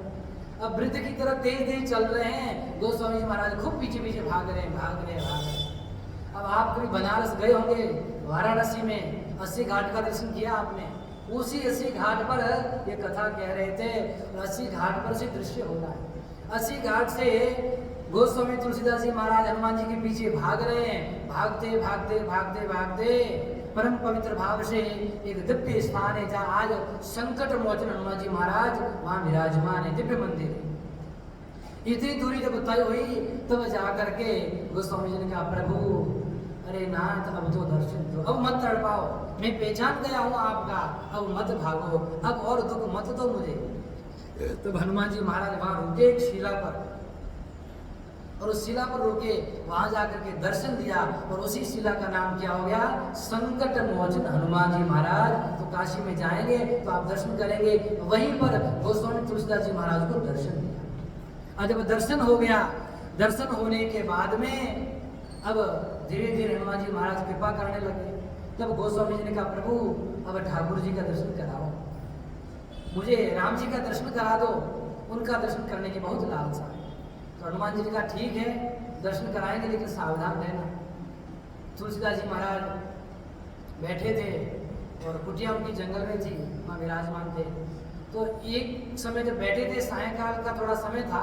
अब वृद्ध की तरह तेज तेज चल रहे हैं, गोस्वामी जी महाराज खूब पीछे पीछे भाग रहे हैं। अब आप कभी बनारस गए होंगे, वाराणसी में 80 घाट का दर्शन किया आपने, उसी 80 घाट पर ये कथा कह रहे थे, 80 घाट पर से दृश्य हो रहा है। 80 घाट से गोस्वामी तुलसीदास जी महाराज हनुमान जी के पीछे भाग रहे हैं, भागते भागते भागते भागते परम पवित्र भाव से एक दिव्य स्थान है जहाँ आज संकट मोचन हनुमान जी महाराज वहाँ विराजमान है, दिव्य मंदिर है। इतनी दूरी जब तय हुई तब जाकर के गोस्वामी जी ने कहा, प्रभु अरे नाथ अब तो दर्शन दो, अब मत तड़पाओ, मैं पहचान गया हूँ आपका, अब मत भागो, अब और दुख मत दो मुझे। तब हनुमान जी महाराज वहाँ रुके एक शिला पर, और उस शिला पर रुके, वहां जाकर के दर्शन दिया, और उसी शिला का नाम क्या हो गया, संकट मोचन हनुमान जी महाराज। तो काशी में जाएंगे तो आप दर्शन करेंगे, वहीं पर गोस्वामी तुलसीदास जी महाराज को दर्शन दिया। और जब दर्शन हो गया, दर्शन होने के बाद में अब धीरे धीरे हनुमान जी महाराज कृपा करने लगे। तब गोस्वामी जी ने कहा, प्रभु अब ठाकुर जी का दर्शन कराओ, मुझे राम जी का दर्शन करा दो, उनका दर्शन करने की बहुत लालसा है। तो हनुमान जी ने कहा, ठीक है दर्शन कराएंगे, लेकिन सावधान रहना। तुलसीदास जी महाराज बैठे थे और कुटिया उनकी जंगल में थी, वहाँ विराजमान थे। तो एक समय जब बैठे थे, सायंकाल का थोड़ा समय था,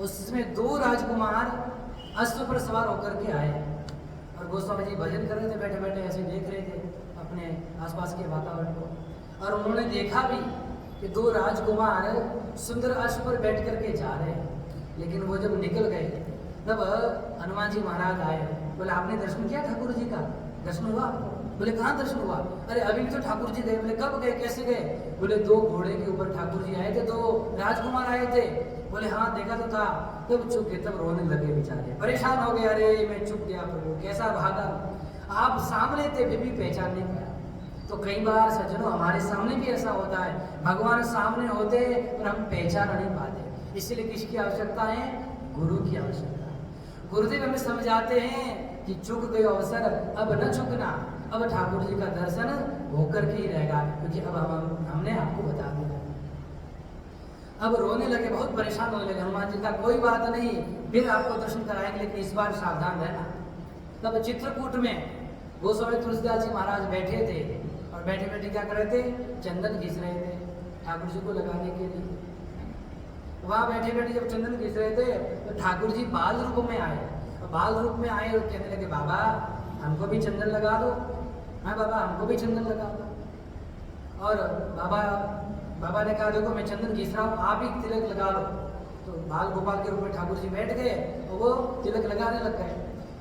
उसमें 2 राजकुमार अश्व पर सवार होकर के आए, और गोस्वामी जी भजन कर रहे थे, बैठे बैठे ऐसे देख रहे थे अपने आसपास के वातावरण को, और उन्होंने देखा भी कि 2 राजकुमार सुंदर अश्व पर बैठ करके जा रहे हैं। लेकिन वो जब निकल गए तब हनुमान जी महाराज आए, बोले आपने दर्शन किया ठाकुर जी का, दर्शन हुआ आपको? बोले कहाँ दर्शन हुआ? अरे अभी तो ठाकुर जी गए। बोले कब गए, कैसे गए? बोले 2 घोड़े के ऊपर ठाकुर जी आए थे, 2 राजकुमार आए थे। बोले हाँ देखा तो था। तब चुप गए, तब रोने लगे बेचारे, परेशान हो गए, अरे मैं चुप गया प्रभु, कैसा भागा, आप सामने थे फिर भी पहचान नहीं पाया। तो कई बार सज्जनों हमारे सामने भी ऐसा होता है, भगवान सामने होते पर हम पहचान नहीं पाते। इसलिए किसकी आवश्यकता है? गुरु की आवश्यकता है। गुरुदेव हमें समझाते हैं कि चूक गए अवसर अब न चुकना, अब ठाकुर जी का दर्शन होकर के ही रहेगा, क्योंकि अब हमने आपको बता दिया। अब रोने लगे, बहुत परेशान होने लगे। हनुमान जी का कोई बात नहीं, फिर आपको दर्शन कराएंगे, लेकिन इस बार सावधान रहना। तब चित्रकूट में गोस्वामी तुलसीदास जी महाराज बैठे थे, और बैठे बैठे क्या कर रहे थे? चंदन घिस रहे थे ठाकुर जी को लगाने के लिए। वहाँ बैठे बैठे जब चंदन घिस रहे थे तो ठाकुर जी बाल रूप में आए, और बाल रूप में आए और कहने लगे, बाबा हमको भी चंदन लगा दो। हाँ बाबा हमको भी चंदन लगा दो। और बाबा ने कहा, देखो मैं चंदन घिस रहा हूँ, आप ही तिलक लगा दो। तो बाल गोपाल के रूप में ठाकुर जी बैठ गए और वो तिलक लगाने लग गए।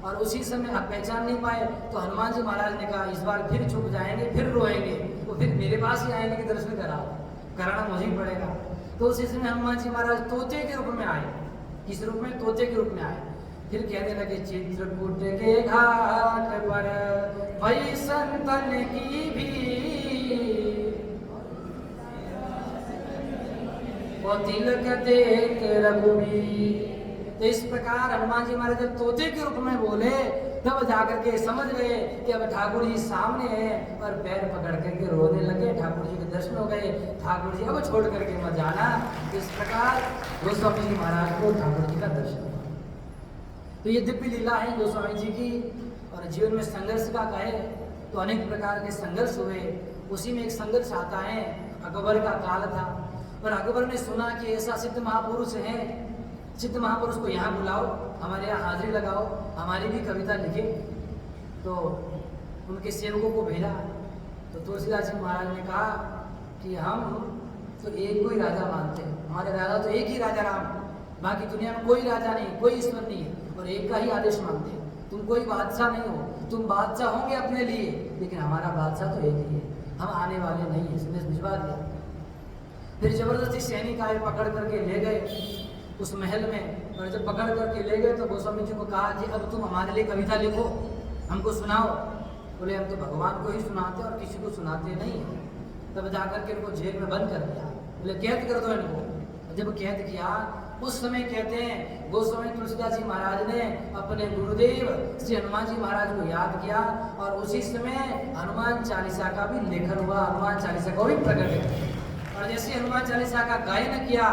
और उसी समय आप पहचान नहीं पाए, तो हनुमान जी महाराज ने कहा, इस बार फिर चुप जाएंगे, फिर रोएंगे, तो फिर मेरे पास ही आएंगे कि दर्शन कराओ। कराना मुझे ही पड़ेगा। तो उस समय हनुमान जी महाराज तोते के रूप में आए। किस रूप में? तोते के रूप में आए। फिर कहने लगे चित्रकूट के घाट पर भई संतन की भीड़, और तिलक देख रघुवीर। तो इस प्रकार हनुमान जी महाराज जब तोते के रूप में बोले तब जाकर के समझ गए कि अब ठाकुर जी सामने हैं, और पैर पकड़ करके रोने लगे। ठाकुर जी के दर्शन हो गए। ठाकुर जी अब छोड़ करके मत जाना। इस प्रकार गोस्वामी जी महाराज को ठाकुर जी का दर्शन हुआ। तो ये दिव्य लीला है गोस्वामी जी की। और जीवन में संघर्ष का कहे तो अनेक प्रकार के संघर्ष हुए। उसी में एक संघर्ष आता है, अकबर का काल था, और अकबर ने सुना कि ऐसा सिद्ध महापुरुष है, सिद्ध महापुरुष को यहाँ बुलाओ, हमारे यहाँ हाजिरी लगाओ, हमारी भी कविता लिखे। तो उनके सेवकों को भेजा। तो तुलसीदास जी महाराज ने कहा कि हम तो एक को ही राजा मानते हैं, हमारे राजा तो एक ही राजा राम, बाकी दुनिया में कोई राजा नहीं, कोई ईश्वर नहीं है, और एक का ही आदेश मानते हैं। तुम कोई बादशाह नहीं हो, तुम बादशाह होंगे अपने लिए, लेकिन हमारा बादशाह तो एक ही है, हम आने वाले नहीं है। संदेश भिजवा दिया। फिर जबरदस्ती सैनिक आए, पकड़ करके ले गए उस महल में। और जब पकड़ करके ले गए तो गोस्वामी जी को कहा कि अब तुम हमारे लिए कविता लिखो, हमको सुनाओ। बोले हम तो भगवान को ही सुनाते और किसी को सुनाते नहीं। तब जाकर के इनको जेल में बंद कर दिया। बोले कैद कर दो इनको। जब कैद किया उस समय कहते हैं गोस्वामी तुलसीदास जी महाराज ने अपने गुरुदेव श्री हनुमान जी महाराज को याद किया, और उसी समय हनुमान चालीसा का भी लेखन हुआ, हनुमान चालीसा को भी प्रकट किया। और जैसे हनुमान चालीसा का गायन किया,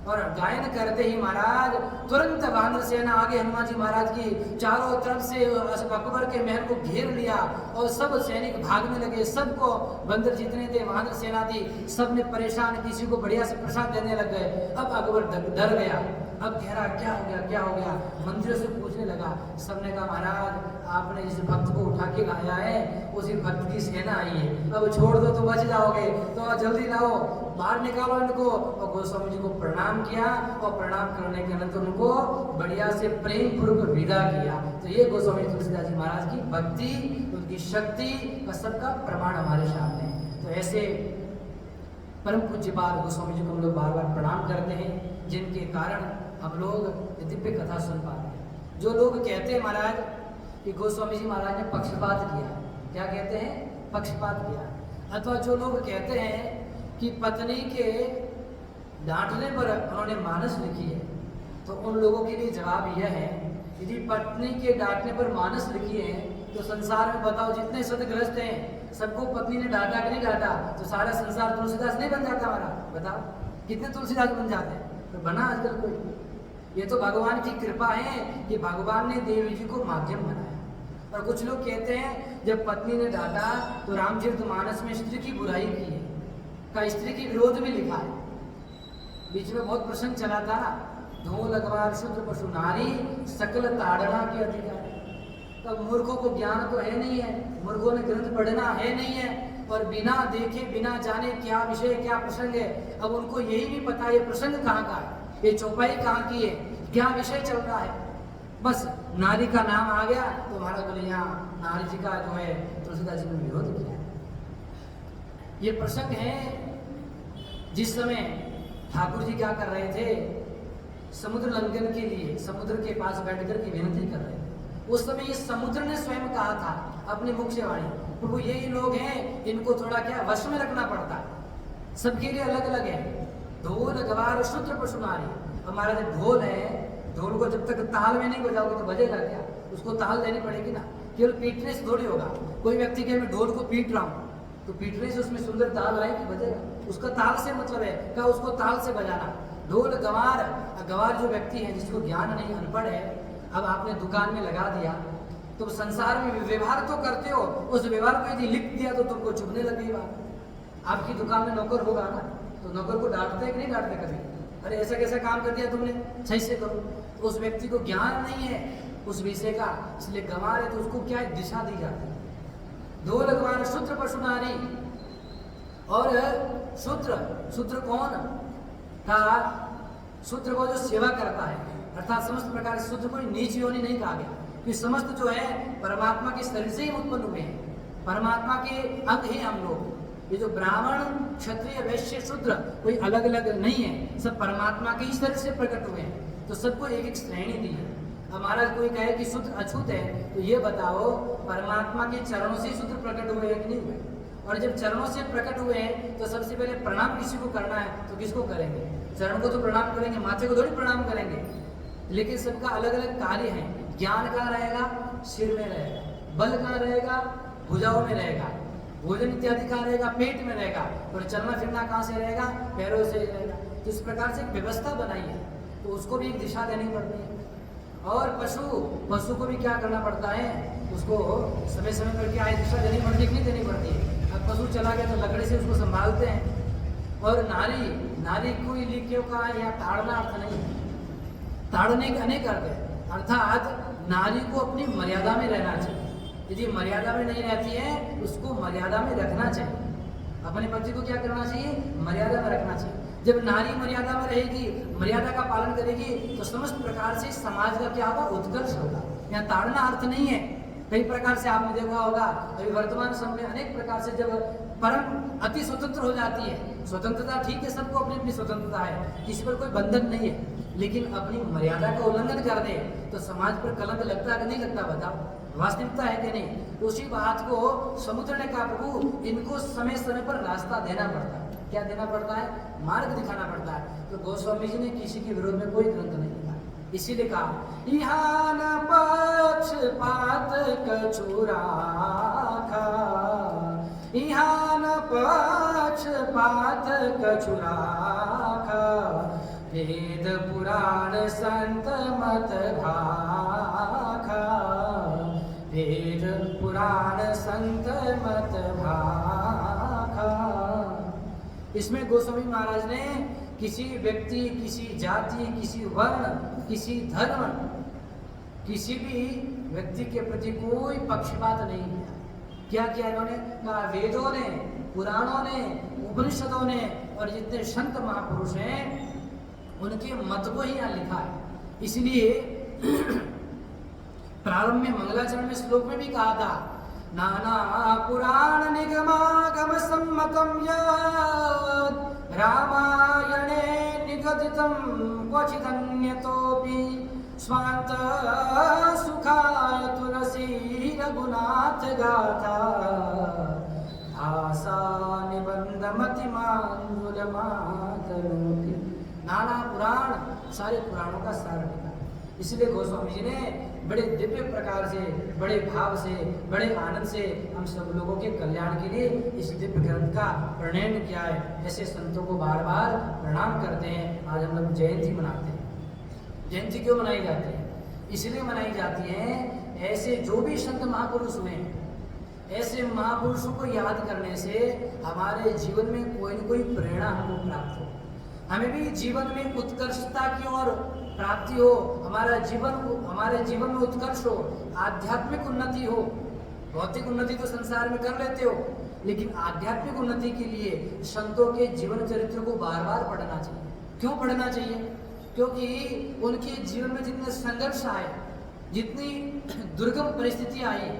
और गायन करते ही महाराज तुरंत वानर सेना आगे हनुमान जी महाराज की चारों तरफ से अकबर के महल को घेर लिया, और सब सैनिक भागने लगे। सबको बंदर जितने थे, वानर सेना थी, सब ने परेशान, किसी को बढ़िया से प्रसाद देने लग गए। अब अकबर डर गया। अब कह रहा क्या हो गया, क्या हो गया? मंत्रियों से पूछने लगा। सबने कहा महाराज आपने जिस भक्त को उठा के लाया है उसी भक्त की सेना आई है, अब छोड़ दो तो बच जाओगे, तो जल्दी लाओ, बाहर निकालो इनको। और गोस्वामी जी को प्रणाम किया, और प्रणाम करने के अनंतर उनको बढ़िया से प्रेम पूर्वक विदा किया। तो ये गोस्वामी तुलसीदास जी महाराज की भक्ति, उनकी शक्ति का सबका प्रमाण हमारे सामने है। तो ऐसे परम पूज्यपाद गोस्वामी जी को हम लोग बार बार प्रणाम करते हैं, जिनके कारण हम लोग दिव्य कथा सुन पाते हैं। जो लोग कहते हैं महाराज कि गोस्वामी जी महाराज ने पक्षपात किया, क्या कहते हैं? पक्षपात किया। अथवा जो लोग कहते हैं कि पत्नी के डांटने पर उन्होंने मानस लिखी है, तो उन लोगों के लिए जवाब यह है, यदि पत्नी के डांटने पर मानस लिखी है तो संसार में बताओ जितने सदग्रस्त हैं सबको पत्नी ने डांटा कि नहीं डांटा, तो सारा संसार तुलसीदास नहीं बन जाता हमारा? बताओ कितने तुलसीदास बन जाते हैं? तो बना आजकल कोई? ये तो भगवान की कृपा है कि भगवान ने देवी जी को माध्यम बनाया। और कुछ लोग कहते हैं जब पत्नी ने डांटा तो रामचरितमानस में स्त्री की बुराई की है, का स्त्री के विरोध में लिखा है। बीच में बहुत प्रसंग चला था ना, ढोल अखबार शूद्र पशु नारी सकल ताड़ना के अधिकार। तब मूर्खों को ज्ञान तो है नहीं है, मूर्खों ने ग्रंथ पढ़ना है नहीं है, और बिना देखे बिना जाने क्या विषय क्या प्रसंग है, अब उनको यही नहीं पता ये प्रसंग कहाँ का है, ये चौपाई कहाँ की है, क्या विषय चल रहा है। बस नारी का नाम आ गया तो महाराज बोले यहाँ नारी जी का जो है तुलसीदास जी ने विरोध किया। ये प्रसंग है जिस समय ठाकुर जी क्या कर रहे थे, समुद्र लंघन के लिए समुद्र के पास बैठकर के विनती कर रहे थे। उस समय ये समुद्र ने स्वयं कहा था अपने मुख से वाणी, प्रभु यही लोग हैं इनको थोड़ा क्या वश में रखना पड़ता है, सबके लिए अलग अलग है। ढोल गवार शूद्र पशु नारी, हमारा जो ढोल है, ढोल को जब तक ताल में नहीं बजाओगे तो बजेगा क्या? उसको ताल देनी पड़ेगी ना, केवल पीटने से थोड़ी होगा। कोई व्यक्ति के मैं ढोल को पीट रहा हूँ तो पीटने से उसमें सुंदर ताल आएगी, बजेगा, उसका ताल से मतलब है क्या? उसको ताल से बजाना। ढोल गवार, गवार जो व्यक्ति है जिसको ज्ञान नहीं, अनपढ़ है, अब आपने दुकान में लगा दिया तो संसार में व्यवहार तो करते हो, उस व्यवहार को यदि लिख दिया तो तुमको चुभने लगेगी बात। आपकी दुकान में नौकर होगा ना, तो नौकर को डांटते हैं कि नहीं डांटते कभी? अरे ऐसा कैसा काम कर दिया तुमने, सही से करो। तो उस व्यक्ति को ज्ञान नहीं है उस विषय का, इसलिए गंवार है तो उसको क्या है, दिशा दी जाती है। ढोल गवार शूद्र पशु नारी, और शूद्र कौन का? शूद्र को जो सेवा करता है, अर्थात समस्त प्रकार से शूद्र कोई नीच योनि नहीं कहा गया, कि समस्त जो है परमात्मा के शरीर से ही उत्पन्न हुए हैं, परमात्मा के अंग ही हम लोग। ये जो ब्राह्मण क्षत्रिय वैश्य शूद्र कोई अलग अलग नहीं है, सब परमात्मा के ही शरीर से प्रकट हुए हैं, तो सबको एक एक श्रेणी दी है। अब महाराज कोई कहे कि शुद्ध अछूत है, तो ये बताओ परमात्मा के चरणों से शुद्ध प्रकट हुए हैं कि नहीं हुए? और जब चरणों से प्रकट हुए हैं तो सबसे पहले प्रणाम किसी को करना है तो किसको करेंगे? चरण को तो प्रणाम करेंगे, माथे को थोड़ी प्रणाम करेंगे। लेकिन सबका अलग अलग कार्य है। ज्ञान कहाँ रहेगा? सिर में रहेगा। बल कहाँ रहेगा? भुजाओं में रहेगा। भोजन इत्यादि कहाँ रहेगा? पेट में रहेगा। और चलना फिरना कहाँ से रहेगा? पैरों से रहेगा। तो इस प्रकार से एक व्यवस्था बनाई है, तो उसको भी एक दिशा देनी पड़ती है। और पशु को भी क्या करना पड़ता है? उसको समय समय पर क्या दिशा देनी पड़ती है कि नहीं देनी पड़ती है? अब पशु चला गया तो लकड़ी से उसको संभालते हैं। और नारी कोई लिखियों का या ताड़ना अर्थ नहीं, ताड़ने के अनेक अर्थ है। अर्थात नारी को अपनी मर्यादा में रहना चाहिए। यदि मर्यादा में नहीं रहती है उसको मर्यादा में रखना चाहिए। अपने पति को क्या करना चाहिए? मर्यादा में रखना चाहिए। जब नारी मर्यादा में रहेगी, मर्यादा का पालन करेगी, तो समस्त प्रकार से समाज का क्या होगा? उत्कर्ष होगा। यहाँ ताड़ना अर्थ नहीं है। कई प्रकार से आपने देखा होगा, अभी वर्तमान समय में अनेक प्रकार से जब परम अति स्वतंत्र हो जाती है, स्वतंत्रता ठीक है, सबको अपनी अपनी स्वतंत्रता है, किसी पर कोई बंधन नहीं है, लेकिन अपनी मर्यादा का उल्लंघन कर दे तो समाज पर कलंक लगता है कि नहीं लगता? बताओ, वास्तविकता है कि नहीं? उसी बात को समुद्र ने कहा, प्रभु इनको समय समय पर रास्ता देना पड़ता है। क्या देना पड़ता है? मार्ग दिखाना पड़ता है। तो गोस्वामी जी ने किसी के विरोध में कोई ग्रंथ नहीं लिखा, इसीलिए कहा यहाँ न पक्षपात कछु राखा, यहाँ न पक्षपात कछु राखा, वेद पुराण संत मत भाखा, वेद पुराण संत मत भाखा। इसमें गोस्वामी महाराज ने किसी व्यक्ति, किसी जाति, किसी वर्ण, किसी धर्म, किसी भी व्यक्ति के प्रति कोई पक्षपात नहीं किया। क्या किया इन्होंने? कहा वेदों ने, पुराणों ने, उपनिषदों ने और जितने संत महापुरुष हैं उनके मत को ही यहाँ लिखा है। इसलिए प्रारंभ में मंगलाचरण में श्लोक में भी कहा था, नाना पुराण निगमागम सम्मतम यत् रामायणे निगदितं क्वचिदन्यतोऽपि स्वान्त सुखाय तुलसी रघुनाथ गाथा आसा निबंध मतिमांगुलमातरोति। नाना पुराण, सारे पुराणों का सार लिखा। इसलिए गोस्वामी जी ने बड़े दिव्य प्रकार से, बड़े भाव से, बड़े आनंद से हम सब लोगों के कल्याण के लिए इस दिव्य ग्रंथ का प्रणयन किया है। ऐसे संतों को बार बार प्रणाम करते हैं। आज हम लोग जयंती मनाते हैं। जयंती क्यों मनाई जाती है? इसलिए मनाई जाती है, ऐसे जो भी संत महापुरुष हुए हैं, ऐसे महापुरुषों को याद करने से हमारे जीवन में कोई न कोई प्रेरणा हमको प्राप्त हो, हमें भी जीवन में उत्कर्षता की ओर प्राप्ति हो, हमारे जीवन में उत्कर्ष हो, आध्यात्मिक उन्नति हो। भौतिक उन्नति तो संसार में कर लेते हो, लेकिन आध्यात्मिक उन्नति के लिए संतों के जीवन चरित्र को बार बार पढ़ना चाहिए। क्यों पढ़ना चाहिए? क्योंकि उनके जीवन में जितने संघर्ष आए, जितनी दुर्गम परिस्थितियां आई,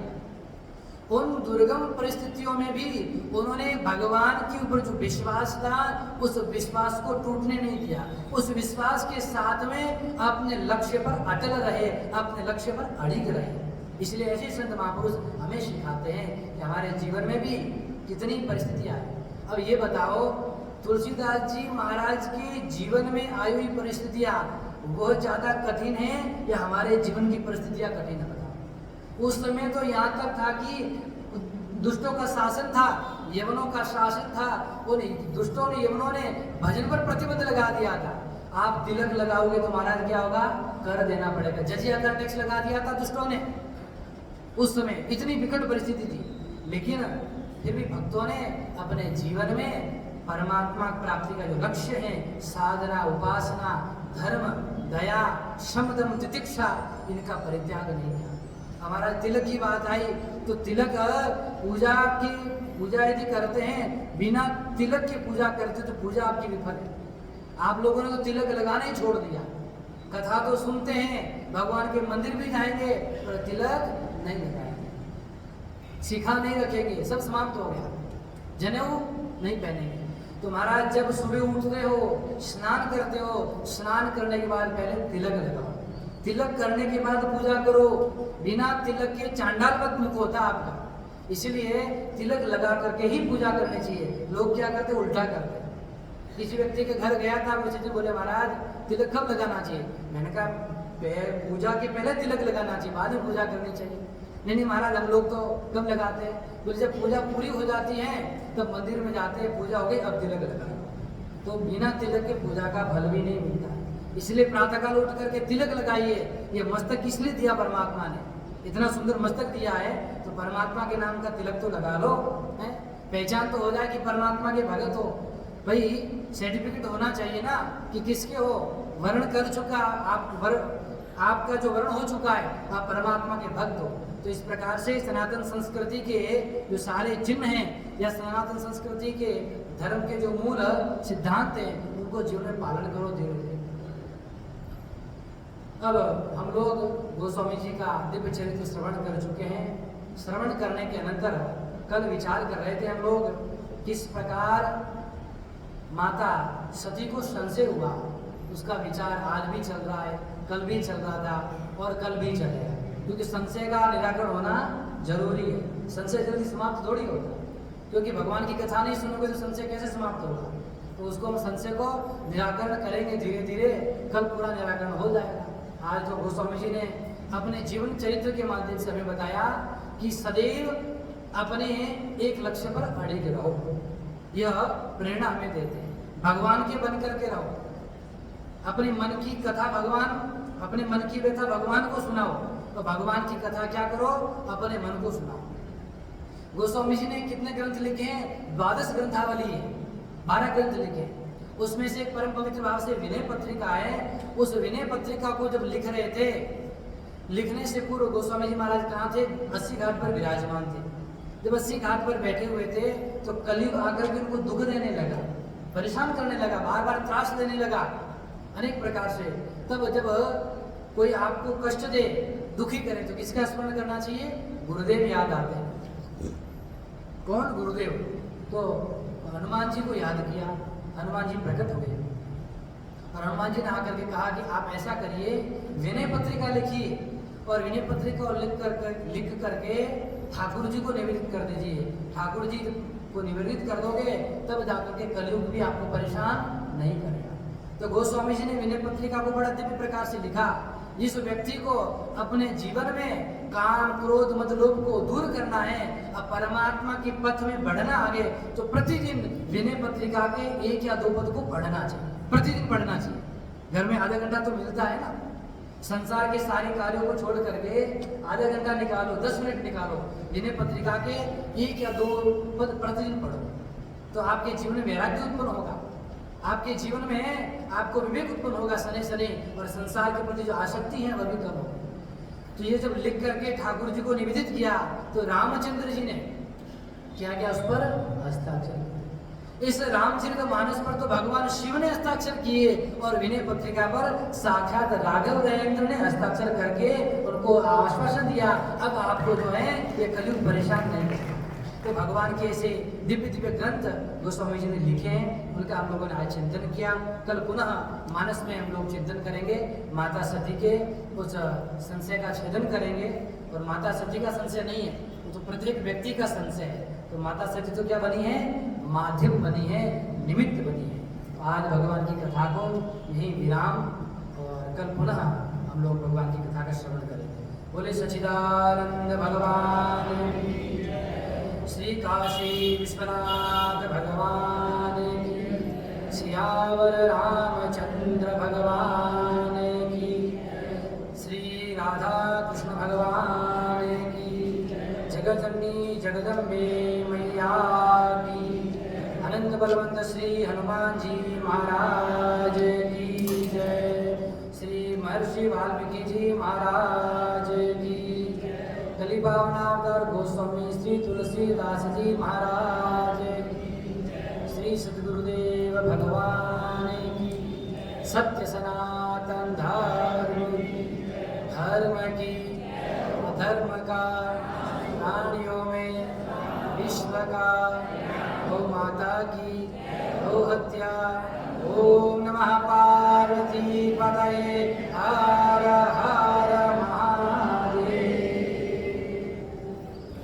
उन दुर्गम परिस्थितियों में भी उन्होंने भगवान के ऊपर जो विश्वास था उस विश्वास को टूटने नहीं दिया। उस विश्वास के साथ में अपने लक्ष्य पर अटल रहे, अपने लक्ष्य पर अड़िग रहे। इसलिए ऐसे संत महापुरुष हमें सिखाते हैं कि हमारे जीवन में भी कितनी परिस्थितियां आए। अब ये बताओ, तुलसीदास जी महाराज के जीवन में आई हुई परिस्थितियां बहुत ज्यादा कठिन है या हमारे जीवन की परिस्थितियां कठिन है? उस समय तो यहाँ तक था कि दुष्टों का शासन था, यवनों का शासन था। उन दुष्टों ने, यवनों ने भजन पर प्रतिबंध लगा दिया था। आप तिलक लगाओगे तो महाराज क्या होगा? कर देना पड़ेगा। जजिया कर टैक्स लगा दिया था दुष्टों ने। उस समय इतनी विकट परिस्थिति थी, लेकिन फिर भी भक्तों ने अपने जीवन में परमात्मा प्राप्ति का जो लक्ष्य है, साधना, उपासना, धर्म, दया, शमदम, तितिक्षा, इनका परित्याग नहीं किया। हमारा तिलक की बात आई तो तिलक पूजा यदि करते हैं, बिना तिलक की पूजा करते तो पूजा आपकी विफल है। आप लोगों ने तो तिलक लगाना ही छोड़ दिया। कथा तो सुनते हैं, भगवान के मंदिर भी जाएंगे पर तिलक नहीं लगाएंगे, शिखा नहीं रखेंगे, सब समाप्त हो गया। जनेऊ नहीं पहनेंगे। तो महाराज जब सुबह उठते हो, स्नान करते हो, स्नान करने के बाद पहले तिलक लगाओ, तिलक करने के बाद पूजा करो। बिना तिलक के चांडाल मुख होता आपका, इसलिए तिलक लगा करके ही पूजा करनी चाहिए। लोग क्या करते, उल्टा करते। किसी व्यक्ति के घर गया था, मुझे बोले महाराज तिलक कब लगाना चाहिए? मैंने कहा पूजा के पहले तिलक लगाना चाहिए, बाद में पूजा करनी चाहिए। नहीं महाराज हम लोग तो कब लगाते हैं? बोले जब पूजा पूरी हो जाती है तब मंदिर में जाते हैं, पूजा हो गई अब तिलक लगाए। तो बिना तिलक के पूजा का फल भी नहीं मिलता, इसलिए प्रातःकाल उठ करके तिलक लगाइए। ये मस्तक किस लिए दिया परमात्मा ने? इतना सुंदर मस्तक दिया है तो परमात्मा के नाम का तिलक तो लगा लो, है? पहचान तो हो जाए कि परमात्मा के भगत हो। भाई सर्टिफिकेट होना चाहिए ना कि किसके हो, वर्ण कर चुका आप, आपका जो वर्ण हो चुका है, आप परमात्मा के भक्त हो। तो इस प्रकार से सनातन संस्कृति के जो सारे चिन्ह हैं या सनातन संस्कृति के धर्म के जो मूल सिद्धांत हैं उनको जीवन में पालन करो धीरे धीरे। अब हम लोग गोस्वामी जी का दिव्य चरित्र श्रवण कर चुके हैं। श्रवण करने के अनंतर कल विचार कर रहे थे हम लोग किस प्रकार माता सती को संशय हुआ, उसका विचार आज भी चल रहा है, कल भी चल रहा था और कल भी चलेगा, क्योंकि संशय का निराकरण होना जरूरी है। संशय जल्दी समाप्त थोड़ी होता, क्योंकि भगवान की कथा नहीं सुनोगे तो संशय कैसे समाप्त होगा? तो उसको हम संशय को निराकरण करेंगे धीरे धीरे, कल पूरा निराकरण हो जाएगा। आज तो गोस्वामी जी ने अपने जीवन चरित्र के माध्यम से हमें बताया कि सदैव अपने एक लक्ष्य पर अड़िग रहो, यह प्रेरणा हमें देते हैं। भगवान के बन करके रहो, अपने मन की कथा भगवान, अपने मन की व्यथा भगवान को सुनाओ। तो भगवान की कथा क्या करो, अपने मन को सुनाओ। गोस्वामी जी ने कितने ग्रंथ लिखे हैं? 12 ग्रंथावली है, 12 ग्रंथ लिखे। उसमें से एक परम पवित्र भाव से विनय पत्रिका है। उस विनय पत्रिका को जब लिख रहे थे, लिखने से पूर्व गोस्वामी जी महाराज कहाँ थे? 80 घाट पर विराजमान थे। जब 80 घाट पर बैठे हुए थे तो कलयुग आकर के उनको दुख देने लगा, परेशान करने लगा, बार बार त्रास देने लगा अनेक प्रकार से। तब जब कोई आपको कष्ट दे, दुखी करे, तो किसका स्मरण करना चाहिए? गुरुदेव याद आते हैं। कौन? गुरुदेव। तो हनुमान जी को याद किया, हनुमान जी प्रकट हुए और हनुमान जी ने आकर के कहा कि आप ऐसा करिए, विनय पत्रिका लिखिए और विनय पत्रिका लिख करके ठाकुर जी को निवेदित कर दीजिए। ठाकुर जी को निवेदित कर दोगे तब जाकर के कलयुग भी आपको परेशान नहीं करेगा। तो गोस्वामी जी ने विनय पत्रिका को बड़ा दिव्य प्रकार से लिखा। जिस व्यक्ति को अपने जीवन में काम क्रोध मद लोभ को दूर करना है, अब परमात्मा के पथ में बढ़ना आगे, तो प्रतिदिन विनय पत्रिका के 1 या 2 पद को पढ़ना चाहिए, प्रतिदिन पढ़ना चाहिए। घर में आधा घंटा तो मिलता है ना, संसार के सारे कार्यों को छोड़ करके आधा घंटा निकालो, 10 मिनट निकालो, विनय पत्रिका के 1 या 2 पद प्रतिदिन पढ़ो, तो आपके जीवन में वैराग्य उत्पन्न होगा, आपके जीवन में आपको विवेक उत्पन्न होगा सने सने, और संसार के प्रति जो आसक्ति है वह भी कम होगी। तो ये जब लिख करके ठाकुर जी को निवेदित किया तो रामचंद्र जी ने क्या किया? उस पर हस्ताक्षर। इस रामचरित मानस पर तो भगवान शिव ने हस्ताक्षर किए और विनय पत्रिका पर साक्षात राघव रायेंद्र ने हस्ताक्षर करके उनको आश्वासन दिया, अब आपको जो है ये कलयुग परेशान नहीं करेगा। तो भगवान के ऐसे दिव्य दिव्य ग्रंथ गोस्वामी जी ने लिखे हैं, उनका हम लोगों ने आज चिंतन किया। कल पुनः मानस में हम लोग चिंतन करेंगे, माता सती के उस संशय का छेदन करेंगे। और माता सती का संशय नहीं है, वो तो प्रत्येक व्यक्ति का संशय है। तो माता सती तो क्या बनी है? माध्यम बनी है, निमित्त बनी है। तो आज भगवान की कथा को यही विराम, और कल पुनः हम लोग भगवान की कथा का श्रवण करेंगे। बोले सच्चिदानंद भगवान, श्री काशी विश्वनाथ भगवान की, सियावर रामचंद्र भगवान की, श्री राधा कृष्ण भगवान की, जगजननी जगदम्बे मैया की, अनंत बलवंत श्री हनुमान जी महाराज की जय, श्री महर्षि वाल्मीकि जी महाराज की, कली भावनावतार गोस्वामी श्री तुलसीदास जी महाराज की, श्री सद्गुरुदेव भगवान की, सत्य सनातन धर्म की, धर्म का प्राणियों में विश्व का गौ माता की गौ हत्या। ओम नमः पार्वती पतये